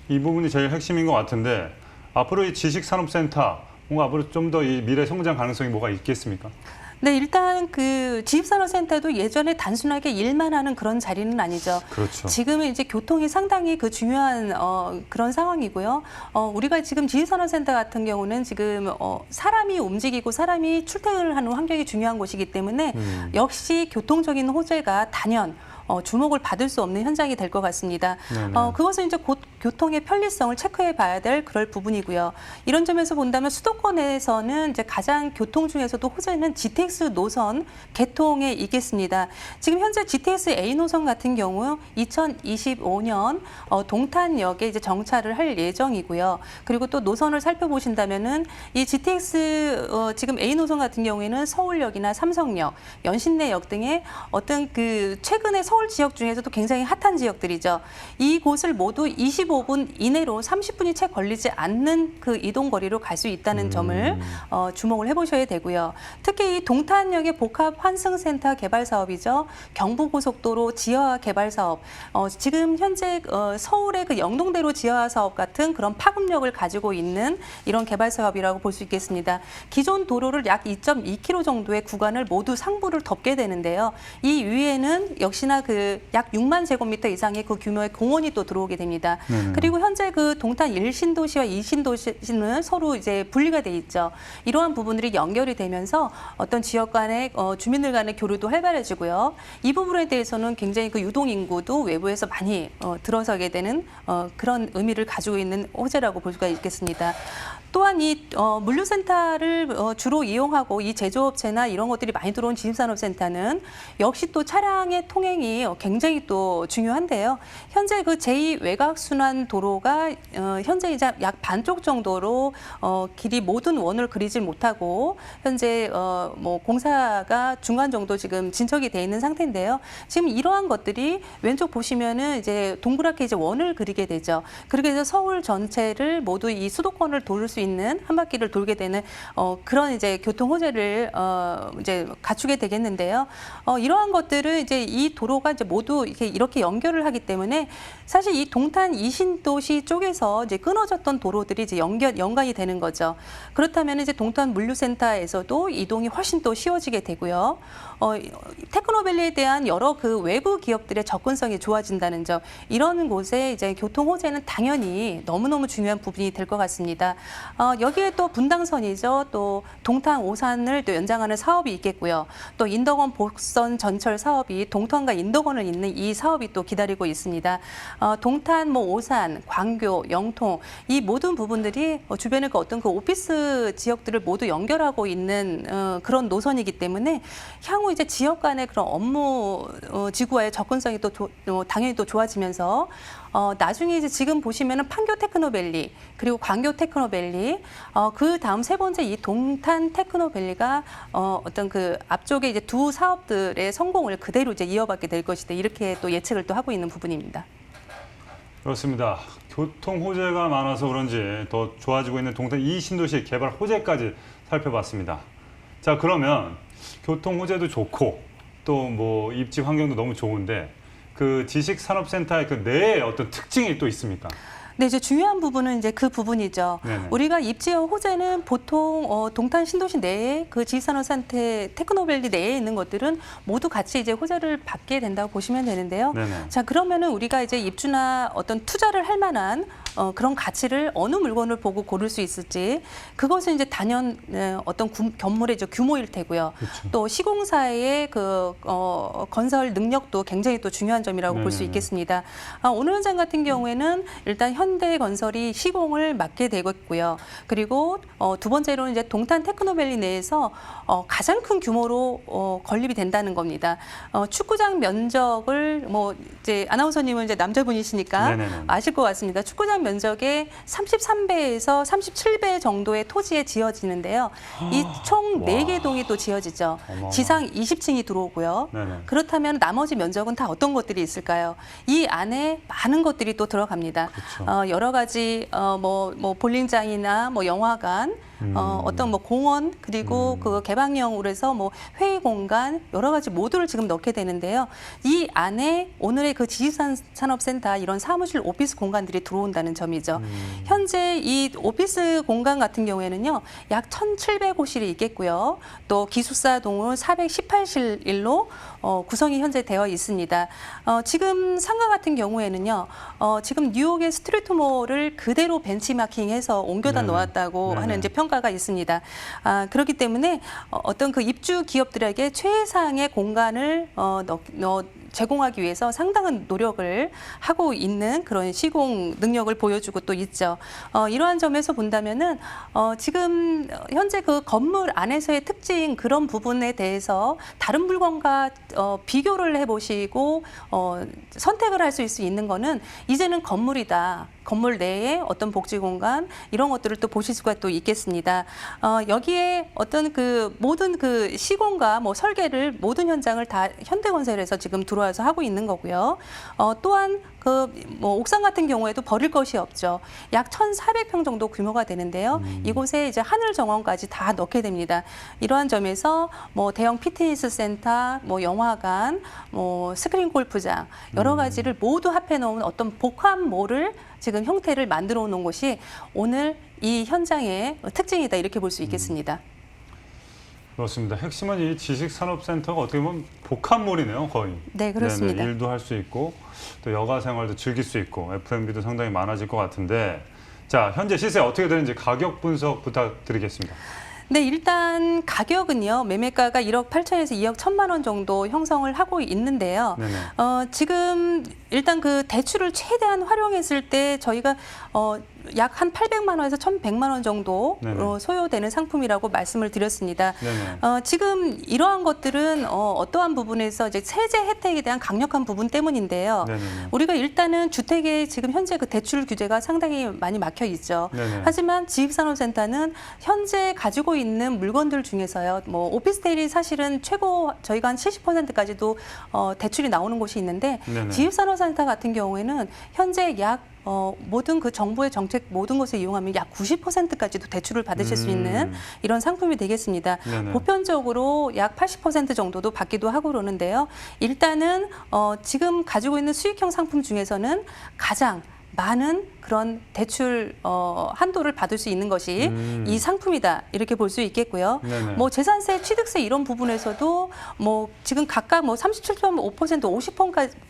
이 부분이 제일 핵심인 것 같은데 앞으로 이 지식산업센터 뭔가 앞으로 좀 더 이 미래 성장 가능성이 뭐가 있겠습니까? 네, 일단 그 지식산업센터도 예전에 단순하게 일만 하는 그런 자리는 아니죠. 그렇죠. 지금은 이제 교통이 상당히 그 중요한 그런 상황이고요. 우리가 지금 지식산업센터 같은 경우는 지금 사람이 움직이고 사람이 출퇴근을 하는 환경이 중요한 곳이기 때문에 역시 교통적인 호재가 단연 주목을 받을 수 없는 현장이 될 것 같습니다. 그것은 이제 곧 교통의 편리성을 체크해 봐야 될 그럴 부분이고요. 이런 점에서 본다면 수도권에서는 이제 가장 교통 중에서도 호재는 GTX 노선 개통에 있겠습니다. 지금 현재 GTX A 노선 같은 경우 2025년 동탄역에 이제 정차를 할 예정이고요. 그리고 또 노선을 살펴보신다면은 이 GTX 지금 A 노선 같은 경우에는 서울역이나 삼성역, 연신내역 등의 어떤 그 최근에 서울 지역 중에서도 굉장히 핫한 지역들이죠. 이곳을 모두 25분 이내로 30분이 채 걸리지 않는 그 이동 거리로 갈 수 있다는 점을 주목을 해보셔야 되고요. 특히 이 동탄역의 복합 환승센터 개발 사업이죠. 경부고속도로 지하화 개발 사업. 지금 현재 서울의 그 영동대로 지하화 사업 같은 그런 파급력을 가지고 있는 이런 개발 사업이라고 볼 수 있겠습니다. 기존 도로를 약 2.2km 정도의 구간을 모두 상부를 덮게 되는데요. 이 위에는 역시나 그 약 6만 제곱미터 이상의 그 규모의 공원이 또 들어오게 됩니다. 그리고 현재 그 동탄 1신도시와 2신도시는 서로 이제 분리가 돼 있죠. 이러한 부분들이 연결이 되면서 어떤 지역 간의 주민들 간의 교류도 활발해지고요. 이 부분에 대해서는 굉장히 그 유동 인구도 외부에서 많이 들어서게 되는 그런 의미를 가지고 있는 호재라고 볼 수가 있겠습니다. 또한 이 물류센터를 주로 이용하고 이 제조업체나 이런 것들이 많이 들어온 지식산업센터는 역시 또 차량의 통행이 굉장히 또 중요한데요. 현재 그 제2 외곽순환도로가 현재 이제 약 반쪽 정도로 길이 모든 원을 그리질 못하고 현재 뭐 공사가 중간 정도 지금 진척이 돼 있는 상태인데요. 지금 이러한 것들이 왼쪽 보시면은 이제 동그랗게 이제 원을 그리게 되죠. 그렇게 해서 서울 전체를 모두 이 수도권을 돌 수 있는 한 바퀴를 돌게 되는 그런 이제 교통 호재를 이제 갖추게 되겠는데요. 이러한 것들을 이제 이 도로가 이제 모두 이렇게 연결을 하기 때문에 사실 이 동탄 이신도시 쪽에서 이제 끊어졌던 도로들이 이제 연관이 되는 거죠. 그렇다면 이제 동탄 물류센터에서도 이동이 훨씬 또 쉬워지게 되고요. 테크노밸리에 대한 여러 그 외부 기업들의 접근성이 좋아진다는 점, 이런 곳에 이제 교통 호재는 당연히 너무너무 중요한 부분이 될 것 같습니다. 여기에 또 분당선이죠. 또 동탄 오산을 또 연장하는 사업이 있겠고요. 또 인덕원 복선 전철 사업이 동탄과 인덕원을 잇는 이 사업이 또 기다리고 있습니다. 동탄, 뭐 오산, 광교, 영통 이 모든 부분들이 주변의 그 어떤 그 오피스 지역들을 모두 연결하고 있는 그런 노선이기 때문에 향후 이제 지역 간의 그런 업무 지구와의 접근성이 또 당연히 또 좋아지면서 나중에 이제 지금 보시면은 판교 테크노밸리 그리고 광교 테크노밸리 그 다음 세 번째 이 동탄 테크노밸리가 어떤 그 앞쪽에 이제 두 사업들의 성공을 그대로 이제 이어받게 될 것이다, 이렇게 또 예측을 또 하고 있는 부분입니다. 그렇습니다. 교통 호재가 많아서 그런지 더 좋아지고 있는 동탄 이신도시 개발 호재까지 살펴봤습니다. 자, 그러면 교통 호재도 좋고 또 뭐 입지 환경도 너무 좋은데 그 지식산업센터의 그 내에 어떤 특징이 또 있습니까? 네, 이제 중요한 부분은 이제 그 부분이죠. 네네. 우리가 입지역 호재는 보통 동탄 신도시 내에 그 지식산업센터 테크노밸리 내에 있는 것들은 모두 같이 이제 호재를 받게 된다고 보시면 되는데요. 네네. 자, 그러면은 우리가 이제 입주나 어떤 투자를 할 만한 그런 가치를 어느 물건을 보고 고를 수 있을지 그것은 이제 단연 어떤 건물의 이제 규모일 테고요. 그렇죠. 또 시공사의 그 건설 능력도 굉장히 또 중요한 점이라고 볼 수 네네네. 있겠습니다. 오늘 현장 같은 경우에는 일단 현대건설이 시공을 맡게 되고 있고요. 그리고 두 번째로는 이제 동탄 테크노밸리 내에서 가장 큰 규모로 건립이 된다는 겁니다. 축구장 면적을 뭐 이제 아나운서님은 이제 남자분이시니까 네네네. 아실 것 같습니다. 축구장 면적의 33배에서 37배 정도의 토지에 지어지는데요. 이 총 와. 4개 동이 또 지어지죠. 어마어마. 지상 20층이 들어오고요. 네네. 그렇다면 나머지 면적은 다 어떤 것들이 있을까요? 이 안에 많은 것들이 또 들어갑니다. 그렇죠. 여러 가지 뭐 볼링장이나 뭐 영화관, 어떤 뭐 공원 그리고 그 개방형으로 해서 뭐 회의 공간 여러 가지 모두를 지금 넣게 되는데요. 이 안에 오늘의 그 지식산업센터 이런 사무실 오피스 공간들이 들어온다는 점이죠. 현재 이 오피스 공간 같은 경우에는요. 약 1,700호실이 있겠고요. 또 기숙사 동으로 418실로 구성이 현재 되어 있습니다. 지금 상가 같은 경우에는요. 지금 뉴욕의 스트리트몰을 그대로 벤치마킹해서 옮겨다 네네. 놓았다고 네네. 하는 이제 평가가 있습니다. 그렇기 때문에 어떤 그 입주 기업들에게 최상의 공간을 제공하기 위해서 상당한 노력을 하고 있는 그런 시공 능력을 보여주고 또 있죠. 이러한 점에서 본다면은 지금 현재 그 건물 안에서의 특징 그런 부분에 대해서 다른 물건과 비교를 해보시고 선택을 할 수 있는 거는 이제는 건물이다. 건물 내에 어떤 복지 공간 이런 것들을 또 보실 수가 또 있겠습니다. 여기에 어떤 그 모든 그 시공과 뭐 설계를 모든 현장을 다 현대건설에서 지금 들어와서 하고 있는 거고요. 또한 그 뭐 옥상 같은 경우에도 버릴 것이 없죠. 약 1,400평 정도 규모가 되는데요. 이곳에 이제 하늘 정원까지 다 넣게 됩니다. 이러한 점에서 뭐 대형 피트니스 센터, 뭐 영화관, 뭐 스크린 골프장 여러 가지를 모두 합해 놓은 어떤 복합몰을 지금 형태를 만들어 놓은 곳이 오늘 이 현장의 특징이다 이렇게 볼 수 있겠습니다. 그렇습니다. 핵심은 이 지식산업센터가 어떻게 보면 복합몰이네요, 거의. 네, 그렇습니다. 네네, 일도 할 수 있고 또 여가 생활도 즐길 수 있고 F&B도 상당히 많아질 것 같은데 자, 현재 시세 어떻게 되는지 가격 분석 부탁드리겠습니다. 네, 일단 가격은요. 매매가가 1억 8천에서 2억 1천만 원 정도 형성을 하고 있는데요. 네네. 지금 일단 그 대출을 최대한 활용했을 때 저희가 약 한 800만 원에서 1,100만 원 정도 네네. 소요되는 상품이라고 말씀을 드렸습니다. 네네. 지금 이러한 것들은 어떠한 부분에서 이제 세제 혜택에 대한 강력한 부분 때문인데요. 네네네. 우리가 일단은 주택에 지금 현재 그 대출 규제가 상당히 많이 막혀 있죠. 네네. 하지만 지식산업센터는 현재 가지고 있는 물건들 중에서요. 뭐 오피스텔이 사실은 최고 저희가 한 70%까지도 대출이 나오는 곳이 있는데 네네. 지식산업센터 같은 경우에는 현재 약 모든 그 정부의 정책 모든 것을 이용하면 약 90%까지도 대출을 받으실 수 있는 이런 상품이 되겠습니다. 네네. 보편적으로 약 80% 정도도 받기도 하고 그러는데요. 일단은 지금 가지고 있는 수익형 상품 중에서는 가장 많은 그런 대출 한도를 받을 수 있는 것이 이 상품이다 이렇게 볼 수 있겠고요. 네네. 뭐 재산세, 취득세 이런 부분에서도 뭐 지금 각각 뭐 37.5%,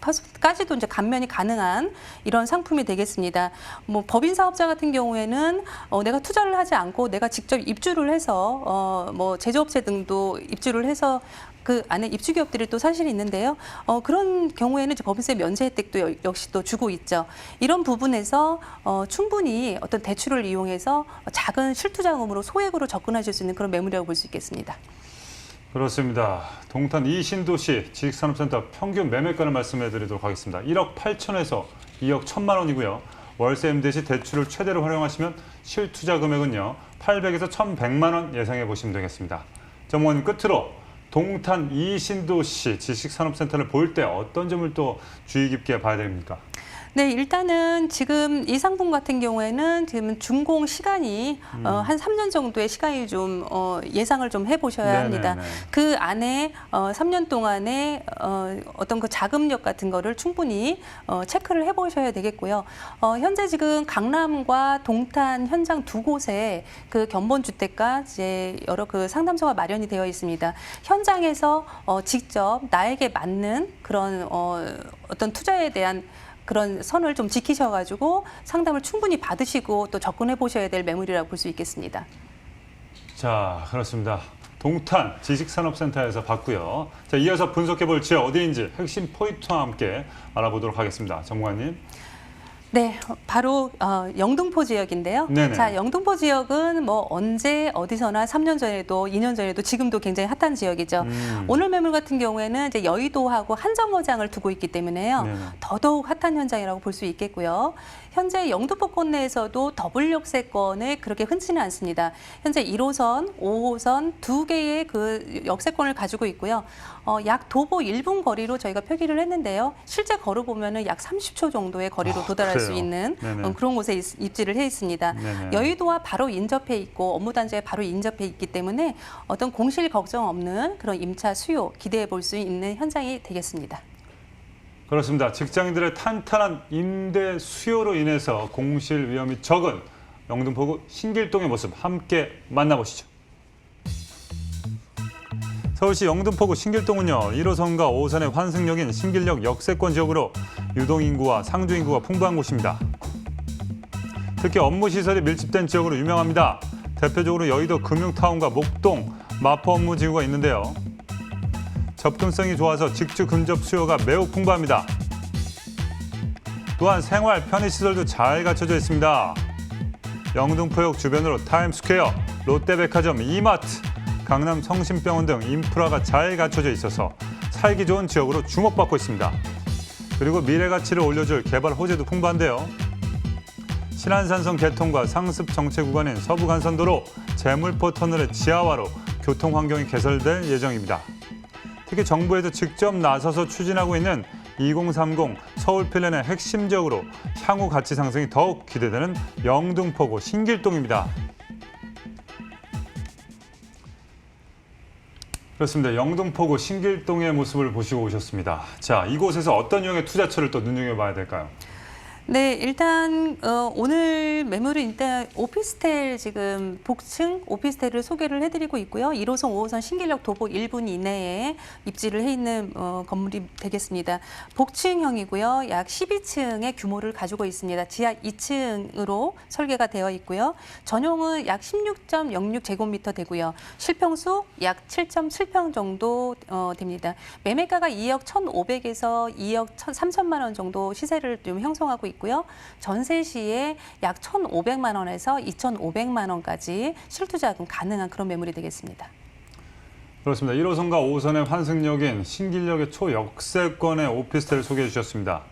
50%까지도 이제 감면이 가능한 이런 상품이 되겠습니다. 뭐 법인 사업자 같은 경우에는 내가 투자를 하지 않고 내가 직접 입주를 해서 뭐 제조업체 등도 입주를 해서 그 안에 입주 기업들이 또 사실 있는데요. 그런 경우에는 이제 법인세 면제 혜택도 역시 또 주고 있죠. 이런 부분에서 충분히 어떤 대출을 이용해서 작은 실투자금으로 소액으로 접근하실 수 있는 그런 매물이라고 볼 수 있겠습니다. 그렇습니다. 동탄 이신도시 지식산업센터 평균 매매가를 말씀해 드리도록 하겠습니다. 1억 8천에서 2억 1천만 원이고요. 월세 임대 시 대출을 최대로 활용하시면 실투자 금액은요. 800에서 1,100만 원 예상해 보시면 되겠습니다. 전문가님 끝으로 동탄 이신도시 지식산업센터를 볼 때 어떤 점을 또 주의 깊게 봐야 됩니까? 네, 일단은 지금 이 상품 같은 경우에는 지금 준공 시간이 한 3년 정도의 시간이 좀 예상을 좀 해보셔야 합니다. 네네네. 그 안에 3년 동안에 어떤 그 자금력 같은 거를 충분히 체크를 해보셔야 되겠고요. 현재 지금 강남과 동탄 현장 두 곳에 그 견본주택과 이제 여러 그 상담소가 마련이 되어 있습니다. 현장에서 직접 나에게 맞는 그런 어떤 투자에 대한 그런 선을 좀 지키셔가지고 상담을 충분히 받으시고 또 접근해 보셔야 될 매물이라고 볼 수 있겠습니다. 자, 그렇습니다. 동탄 지식산업센터에서 봤고요. 자, 이어서 분석해볼 지역 어디인지 핵심 포인트와 함께 알아보도록 하겠습니다. 전문가님. 네, 바로 영등포 지역인데요. 네네. 자, 영등포 지역은 뭐 언제 어디서나 3년 전에도 2년 전에도 지금도 굉장히 핫한 지역이죠. 오늘 매물 같은 경우에는 이제 여의도하고 한정거장을 두고 있기 때문에요. 네네. 더더욱 핫한 현장이라고 볼 수 있겠고요. 현재 영등포권 내에서도 더블 역세권을 그렇게 흔치는 않습니다. 현재 1호선, 5호선 두 개의 그 역세권을 가지고 있고요. 약 도보 1분 거리로 저희가 표기를 했는데요. 실제 걸어보면은 약 30초 정도의 거리로 도달할 수 그래요? 있는 네네. 그런 곳에 입지를 해 있습니다. 네네. 여의도와 바로 인접해 있고 업무단지에 바로 인접해 있기 때문에 어떤 공실 걱정 없는 그런 임차 수요 기대해 볼 수 있는 현장이 되겠습니다. 그렇습니다. 직장인들의 탄탄한 임대 수요로 인해서 공실 위험이 적은 영등포구 신길동의 모습 함께 만나보시죠. 서울시 영등포구 신길동은요, 1호선과 5호선의 환승역인 신길역 역세권 지역으로 유동인구와 상주인구가 풍부한 곳입니다. 특히 업무시설이 밀집된 지역으로 유명합니다. 대표적으로 여의도 금융타운과 목동, 마포 업무지구가 있는데요. 접근성이 좋아서 직주 근접 수요가 매우 풍부합니다. 또한 생활 편의시설도 잘 갖춰져 있습니다. 영등포역 주변으로 타임스퀘어, 롯데백화점, 이마트, 강남 성심병원 등 인프라가 잘 갖춰져 있어서 살기 좋은 지역으로 주목받고 있습니다. 그리고 미래 가치를 올려줄 개발 호재도 풍부한데요. 신안산선 개통과 상습 정체 구간인 서부간선도로, 제물포 터널의 지하화로 교통 환경이 개설될 예정입니다. 특히 정부에서 직접 나서서 추진하고 있는 2030 서울 플랜의 핵심 지역으로 향후 가치 상승이 더욱 기대되는 영등포구 신길동입니다. 그렇습니다. 영등포구 신길동의 모습을 보시고 오셨습니다. 자, 이곳에서 어떤 유형의 투자처를 또 눈여겨봐야 될까요? 네, 일단 오늘 매물은 일단 오피스텔 지금 복층 오피스텔을 소개를 해드리고 있고요. 1호선, 5호선 신길역 도보 1분 이내에 입지를 해 있는 건물이 되겠습니다. 복층형이고요. 약 12층의 규모를 가지고 있습니다. 지하 2층으로 설계가 되어 있고요. 전용은 약 16.06제곱미터 되고요. 실평수 약 7.7평 정도 됩니다. 매매가가 2억 1,500에서 2억 3천만 원 정도 시세를 좀 형성하고 있고요. 전세 시에 약 1,500만 원에서 2,500만 원까지 실투자금 가능한 그런 매물이 되겠습니다. 그렇습니다. 1호선과 5호선의 환승역인 신길역의 초역세권의 오피스텔을 소개해 주셨습니다.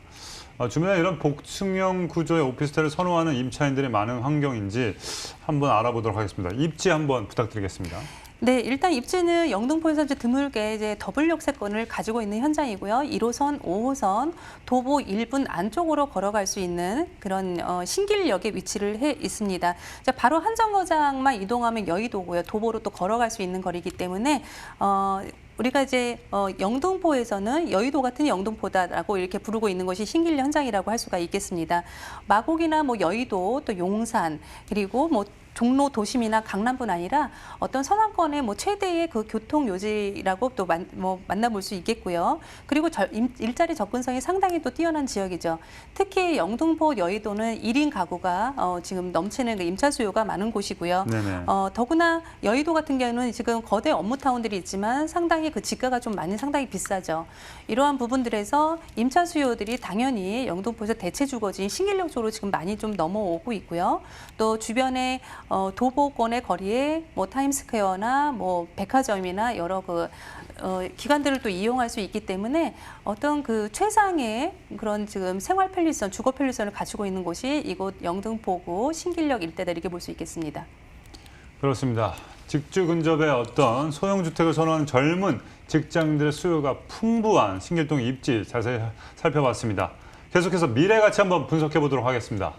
주변에 이런 복층형 구조의 오피스텔을 선호하는 임차인들이 많은 환경인지 한번 알아보도록 하겠습니다. 입지 한번 부탁드리겠습니다. 네, 일단 입지는 영등포에서 이제 드물게 이제 더블 역세권을 가지고 있는 현장이고요. 1호선, 5호선 도보 1분 안쪽으로 걸어갈 수 있는 그런 신길역에 위치를 해 있습니다. 자, 바로 한정거장만 이동하면 여의도고요. 도보로 또 걸어갈 수 있는 거리이기 때문에 우리가 이제 영등포에서는 여의도 같은 영등포다라고 이렇게 부르고 있는 것이 신길 현장이라고 할 수가 있겠습니다. 마곡이나 뭐 여의도 또 용산 그리고 뭐 종로 도심이나 강남뿐 아니라 어떤 서남권의 뭐 최대의 그 교통 요지라고 또 만나볼 수 있겠고요. 그리고 일자리 접근성이 상당히 또 뛰어난 지역이죠. 특히 영등포 여의도는 1인 가구가 지금 넘치는 그 임차 수요가 많은 곳이고요. 네네. 더구나 여의도 같은 경우는 지금 거대 업무타운들이 있지만 상당히 그 지가가 좀 많이 상당히 비싸죠. 이러한 부분들에서 임차 수요들이 당연히 영등포에서 대체 주거지인 신길역 쪽으로 지금 많이 좀 넘어오고 있고요. 또 주변에 도보권의 거리에 뭐 타임스퀘어나 뭐 백화점이나 여러 그 기관들을 또 이용할 수 있기 때문에 어떤 그 최상의 그런 지금 생활 편리성, 주거 편리성을 가지고 있는 곳이 이곳 영등포구 신길역 일대다 이렇게 볼 수 있겠습니다. 그렇습니다. 직주 근접의 어떤 소형 주택을 선호하는 젊은 직장인들의 수요가 풍부한 신길동 입지 자세히 살펴봤습니다. 계속해서 미래 가치 한번 분석해 보도록 하겠습니다.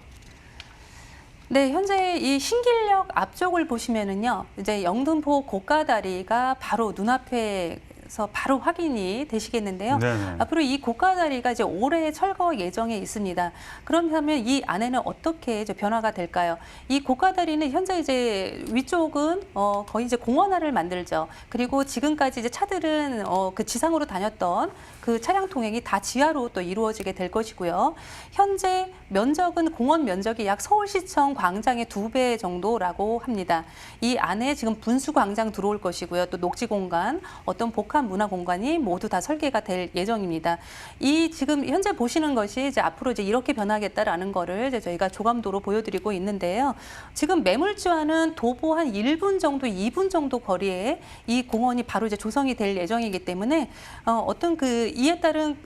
네, 현재 이 신길역 앞쪽을 보시면은요, 이제 영등포 고가다리가 바로 눈앞에 통해서 바로 확인이 되시겠는데요. 네네. 앞으로 이 고가 다리가 이제 올해 철거 예정에 있습니다. 그렇다면 이 안에는 어떻게 이제 변화가 될까요? 이 고가 다리는 현재 이제 위쪽은 거의 이제 공원화를 만들죠. 그리고 지금까지 이제 차들은 그 지상으로 다녔던 그 차량 통행이 다 지하로 또 이루어지게 될 것이고요. 현재 면적은 공원 면적이 약 서울시청 광장의 2배 정도라고 합니다. 이 안에 지금 분수 광장 들어올 것이고요. 또 녹지 공간, 어떤 복합 문화 공간이 모두 다 설계가 될 예정입니다. 이 지금 현재 보시는 것이 이제 앞으로 이제 이렇게 변하겠다라는 거를 이제 저희가 조감도로 보여드리고 있는데요. 지금 매물지와는 도보 한 1분 정도, 2분 정도 거리에 이 공원이 바로 이제 조성이 될 예정이기 때문에 어떤 그 이에 따른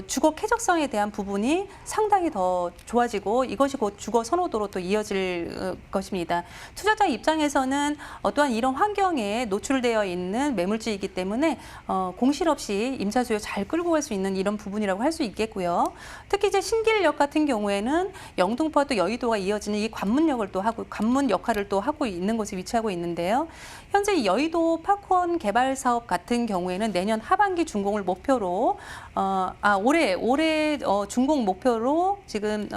주거 쾌적성에 대한 부분이 상당히 더 좋아지고 이것이 곧 주거 선호도로 또 이어질 것입니다. 투자자 입장에서는 어떠한 이런 환경에 노출되어 있는 매물지이기 때문에 공실 없이 임차 수요 잘 끌고 갈 수 있는 이런 부분이라고 할 수 있겠고요. 특히 이제 신길역 같은 경우에는 영등포와 또 여의도가 이어지는 이 관문역을 또 하고 관문 역할을 또 하고 있는 곳에 위치하고 있는데요. 현재 이 여의도 파크원 개발 사업 같은 경우에는 내년 하반기 준공을 목표로 올해 준공 목표로 지금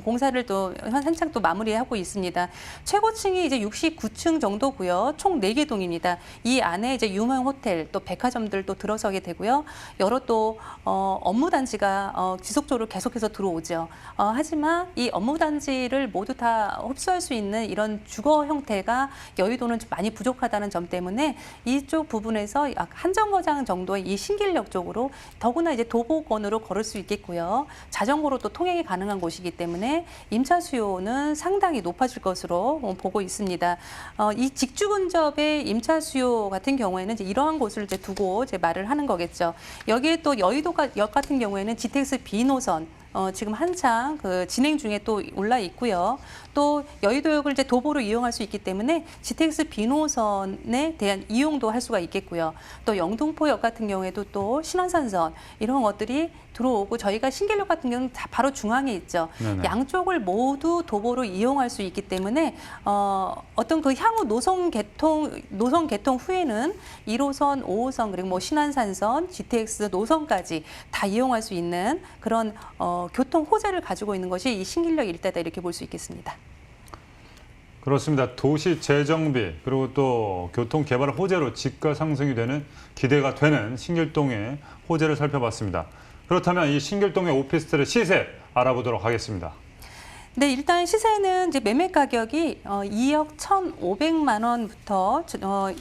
공사를 또 한창 또 마무리하고 있습니다. 최고층이 이제 69층 정도고요. 총 4개 동입니다. 이 안에 이제 유명 호텔 또 백화점들 또 들어서게 되고요. 여러 또 업무 단지가 지속적으로 계속해서 들어오죠. 하지만 이 업무 단지를 모두 다 흡수할 수 있는 이런 주거 형태가 여의도는 좀 많이 부족하다는 점 때문에 이쪽 부분에서 약 한 정거장 정도의 이 신길역 쪽으로 더구나 이제 도보권으로 걸을 수 있겠고요. 자전거로 또 통행이 가능한 곳이기 때문에 임차 수요는 상당히 높아질 것으로 보고 있습니다. 이 직주 근접의 임차 수요 같은 경우에는 이제 이러한 곳을 이제 두고 이제 말을 하는 거겠죠. 여기에 또 여의도역 같은 경우에는 GTX B 노선 지금 한창 그 진행 중에 또 올라 있고요. 또 여의도역을 이제 도보로 이용할 수 있기 때문에 GTX B노선에 대한 이용도 할 수가 있겠고요. 또 영등포역 같은 경우에도 또 신안산선 이런 것들이 들어오고 저희가 신길역 같은 경우는 다 바로 중앙에 있죠. 네네. 양쪽을 모두 도보로 이용할 수 있기 때문에 어떤 그 향후 노선 개통 후에는 1호선, 5호선 그리고 뭐 신안산선, GTX 노선까지 다 이용할 수 있는 그런 교통 호재를 가지고 있는 것이 이 신길역 일대다 이렇게 볼 수 있겠습니다. 그렇습니다. 도시 재정비 그리고 또 교통 개발 호재로 집가 상승이 되는 기대가 되는 신길동의 호재를 살펴봤습니다. 그렇다면 이 신길동의 오피스텔의 시세 알아보도록 하겠습니다. 네, 일단 시세는 이제 매매 가격이 2억 1,500만 원부터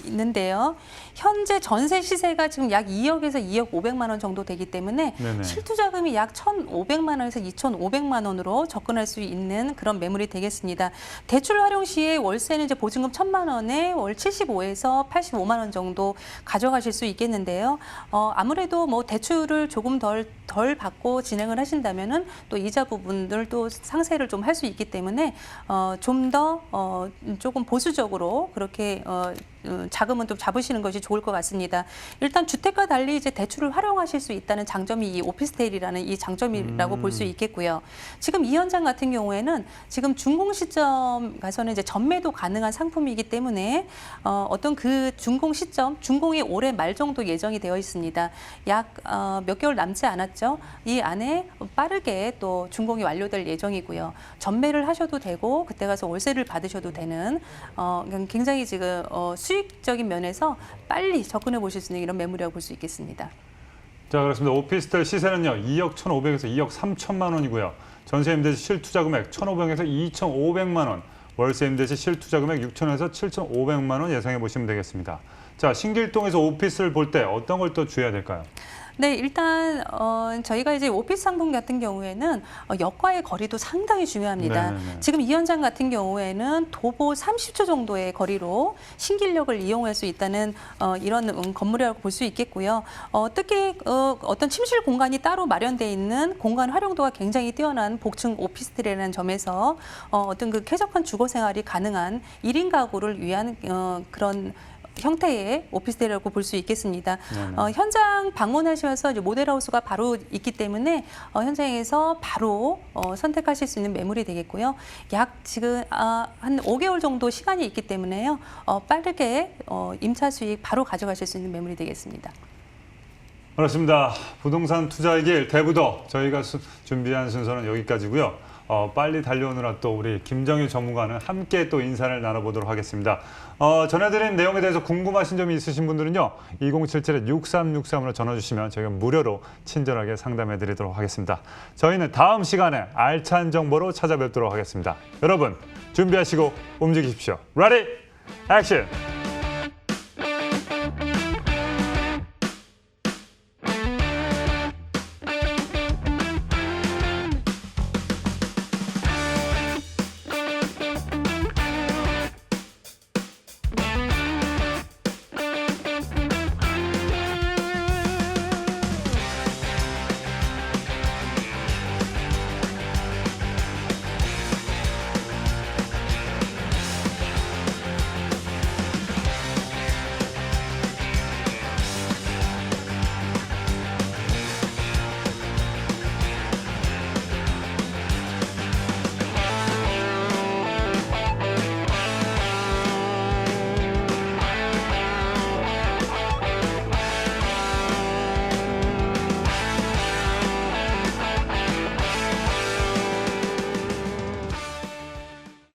있는데요. 현재 전세 시세가 지금 약 2억에서 2억 500만 원 정도 되기 때문에 네네. 실투자금이 약 1,500만 원에서 2,500만 원으로 접근할 수 있는 그런 매물이 되겠습니다. 대출 활용 시에 월세는 이제 보증금 1,000만 원에 월 75에서 85만 원 정도 가져가실 수 있겠는데요. 아무래도 뭐 대출을 조금 덜 받고 진행을 하신다면은 또 이자 부분들도 상세를 좀 할 수 있기 때문에 좀 더 조금 보수적으로 그렇게 자금은 좀 잡으시는 것이 좋을 것 같습니다. 일단 주택과 달리 이제 대출을 활용하실 수 있다는 장점이 이 오피스텔이라는 이 장점이라고 볼 수 있겠고요. 지금 이 현장 같은 경우에는 지금 준공 시점 가서는 이제 전매도 가능한 상품이기 때문에 어떤 그 준공 시점, 준공이 올해 말 정도 예정이 되어 있습니다. 약 몇 개월 남지 않았죠. 이 안에 빠르게 또 준공이 완료될 예정이고요. 전매를 하셔도 되고 그때 가서 월세를 받으셔도 되는 굉장히 지금 수익적인 면에서 빨리 접근해 보실 수 있는 이런 매물이라고 볼 수 있겠습니다. 자, 그렇습니다. 오피스텔 시세는요. 2억 1,500에서 2억 3천만 원이고요. 전세 임대시 실투자 금액 1,500에서 2,500만 원, 월세 임대시 실투자 금액 6,000에서 7,500만 원 예상해 보시면 되겠습니다. 자, 신길동에서 오피스를 볼 때 어떤 걸 또 주의해야 될까요? 네, 일단 저희가 이제 오피스 상품 같은 경우에는 역과의 거리도 상당히 중요합니다. 네네네. 지금 이 현장 같은 경우에는 도보 30초 정도의 거리로 신길역을 이용할 수 있다는 이런 건물이라고 볼 수 있겠고요. 특히 어떤 침실 공간이 따로 마련돼 있는 공간 활용도가 굉장히 뛰어난 복층 오피스텔이라는 점에서 어떤 그 쾌적한 주거 생활이 가능한 1인 가구를 위한 그런 형태의 오피스텔이라고 볼 수 있겠습니다. 현장 방문하시면서 이제 모델하우스가 바로 있기 때문에 현장에서 바로 선택하실 수 있는 매물이 되겠고요. 약 지금 한 5개월 정도 시간이 있기 때문에요. 빠르게 임차 수익 바로 가져가실 수 있는 매물이 되겠습니다. 그렇습니다. 부동산 투자의 길 대부도 저희가 준비한 순서는 여기까지고요. 빨리 달려오느라 또 우리 김정일 전문가는 함께 또 인사를 나눠보도록 하겠습니다. 전해드린 내용에 대해서 궁금하신 점이 있으신 분들은요. 2077-6363으로 전화 주시면 저희가 무료로 친절하게 상담해드리도록 하겠습니다. 저희는 다음 시간에 알찬 정보로 찾아뵙도록 하겠습니다. 여러분 준비하시고 움직이십시오. Ready? Action!